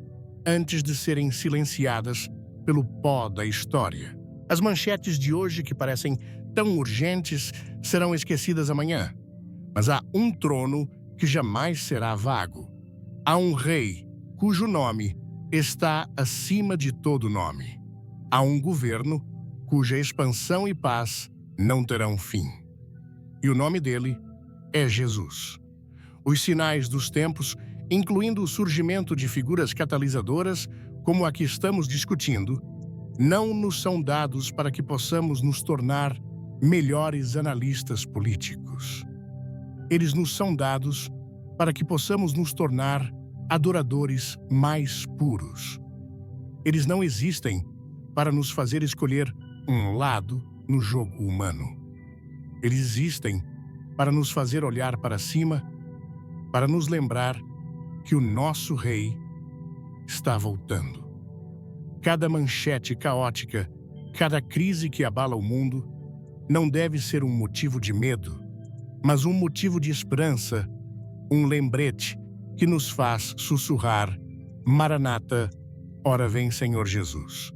antes de serem silenciadas pelo pó da história. As manchetes de hoje, que parecem tão urgentes, serão esquecidas amanhã. Mas há um trono que jamais será vago. Há um rei cujo nome está acima de todo nome. Há um governo cuja expansão e paz não terão fim. E o nome dele é Jesus. Os sinais dos tempos, incluindo o surgimento de figuras catalisadoras como a que estamos discutindo, não nos são dados para que possamos nos tornar melhores analistas políticos. Eles nos são dados para que possamos nos tornar adoradores mais puros. Eles não existem para nos fazer escolher um lado no jogo humano. Eles existem para nos fazer olhar para cima, para nos lembrar que o nosso Rei está voltando. Cada manchete caótica, cada crise que abala o mundo, não deve ser um motivo de medo, mas um motivo de esperança, um lembrete que nos faz sussurrar: Maranata, ora vem Senhor Jesus.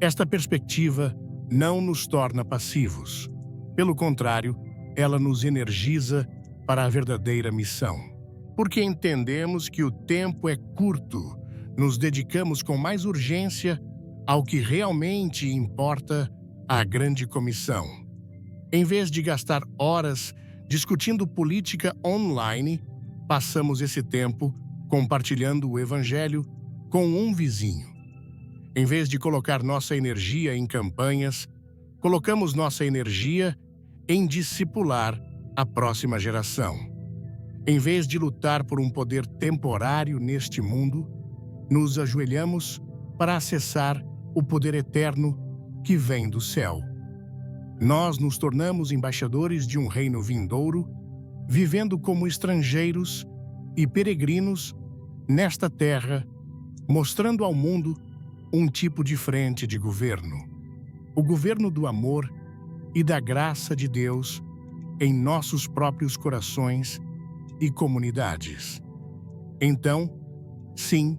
Esta perspectiva não nos torna passivos. Pelo contrário, ela nos energiza para a verdadeira missão. Porque entendemos que o tempo é curto, nos dedicamos com mais urgência ao que realmente importa, à grande comissão. Em vez de gastar horas discutindo política online, passamos esse tempo compartilhando o Evangelho com um vizinho. Em vez de colocar nossa energia em campanhas, colocamos nossa energia em discipular a próxima geração. Em vez de lutar por um poder temporário neste mundo, nos ajoelhamos para acessar o poder eterno que vem do céu. Nós nos tornamos embaixadores de um reino vindouro, vivendo como estrangeiros e peregrinos nesta terra, mostrando ao mundo um tipo diferente de governo. O governo do amor e da graça de Deus em nossos próprios corações e comunidades. Então, sim,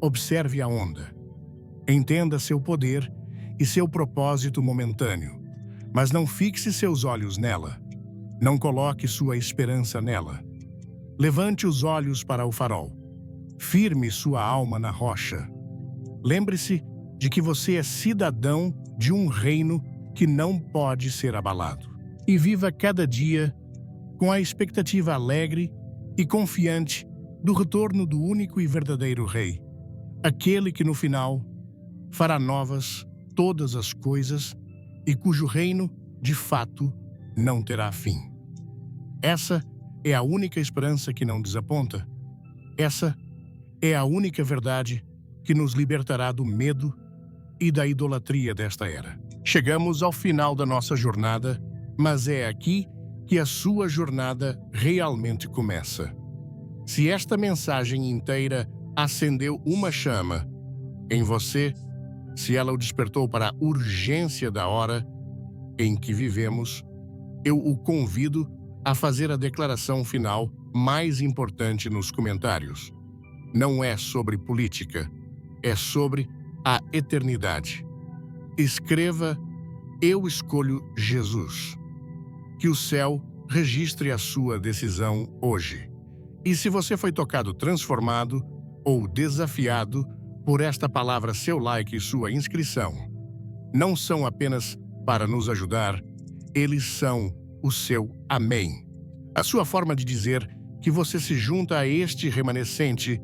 observe a onda. Entenda seu poder e seu propósito momentâneo, mas não fixe seus olhos nela. Não coloque sua esperança nela. Levante os olhos para o farol. Firme sua alma na rocha. Lembre-se de que você é cidadão de um reino que não pode ser abalado. E viva cada dia com a expectativa alegre e confiante do retorno do único e verdadeiro Rei, aquele que no final fará novas todas as coisas e cujo reino, de fato, não terá fim. Essa é a única esperança que não desaponta. Essa é a única verdade que nos libertará do medo e da idolatria desta era. Chegamos ao final da nossa jornada, mas é aqui que a sua jornada realmente começa. Se esta mensagem inteira acendeu uma chama em você, se ela o despertou para a urgência da hora em que vivemos, eu o convido a fazer a declaração final mais importante nos comentários. Não é sobre política, é sobre a eternidade. Escreva: eu escolho Jesus. Que o céu registre a sua decisão hoje. E se você foi tocado, transformado ou desafiado por esta palavra, seu like e sua inscrição não são apenas para nos ajudar, eles são o seu amém. A sua forma de dizer que você se junta a este remanescente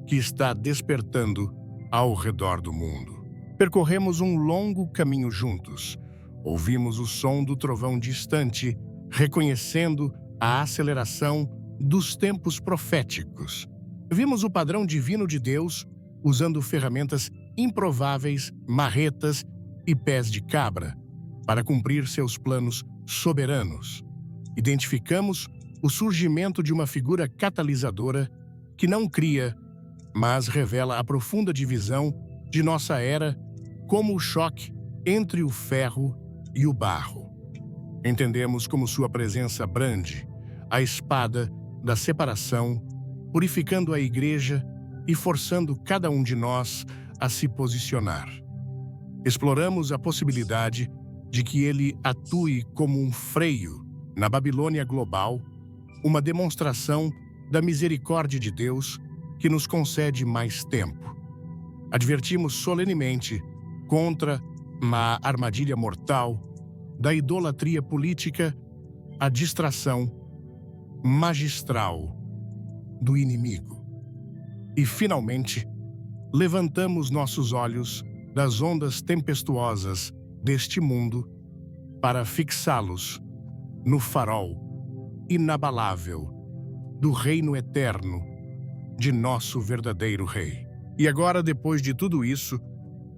que está despertando ao redor do mundo. Percorremos um longo caminho juntos. Ouvimos o som do trovão distante, reconhecendo a aceleração dos tempos proféticos. Vimos o padrão divino de Deus usando ferramentas improváveis, marretas e pés de cabra para cumprir seus planos soberanos. Identificamos o surgimento de uma figura catalisadora que não cria, mas revela a profunda divisão de nossa era, como o choque entre o ferro e o barro. Entendemos como sua presença brande a espada da separação, purificando a igreja e forçando cada um de nós a se posicionar. Exploramos a possibilidade de que ele atue como um freio na Babilônia global, uma demonstração da misericórdia de Deus que nos concede mais tempo. Advertimos solenemente contra uma armadilha mortal da idolatria política, a distração magistral do inimigo. E, finalmente, levantamos nossos olhos das ondas tempestuosas deste mundo para fixá-los no farol inabalável do reino eterno de nosso verdadeiro Rei. E agora, depois de tudo isso,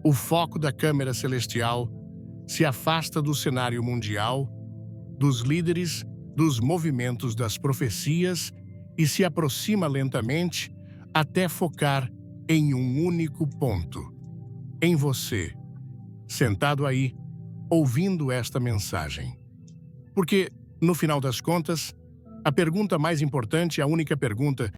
o foco da câmera celestial se afasta do cenário mundial, dos líderes, dos movimentos das profecias e se aproxima lentamente até focar em um único ponto: em você, sentado aí, ouvindo esta mensagem. Porque, no final das contas, a pergunta mais importante, a única pergunta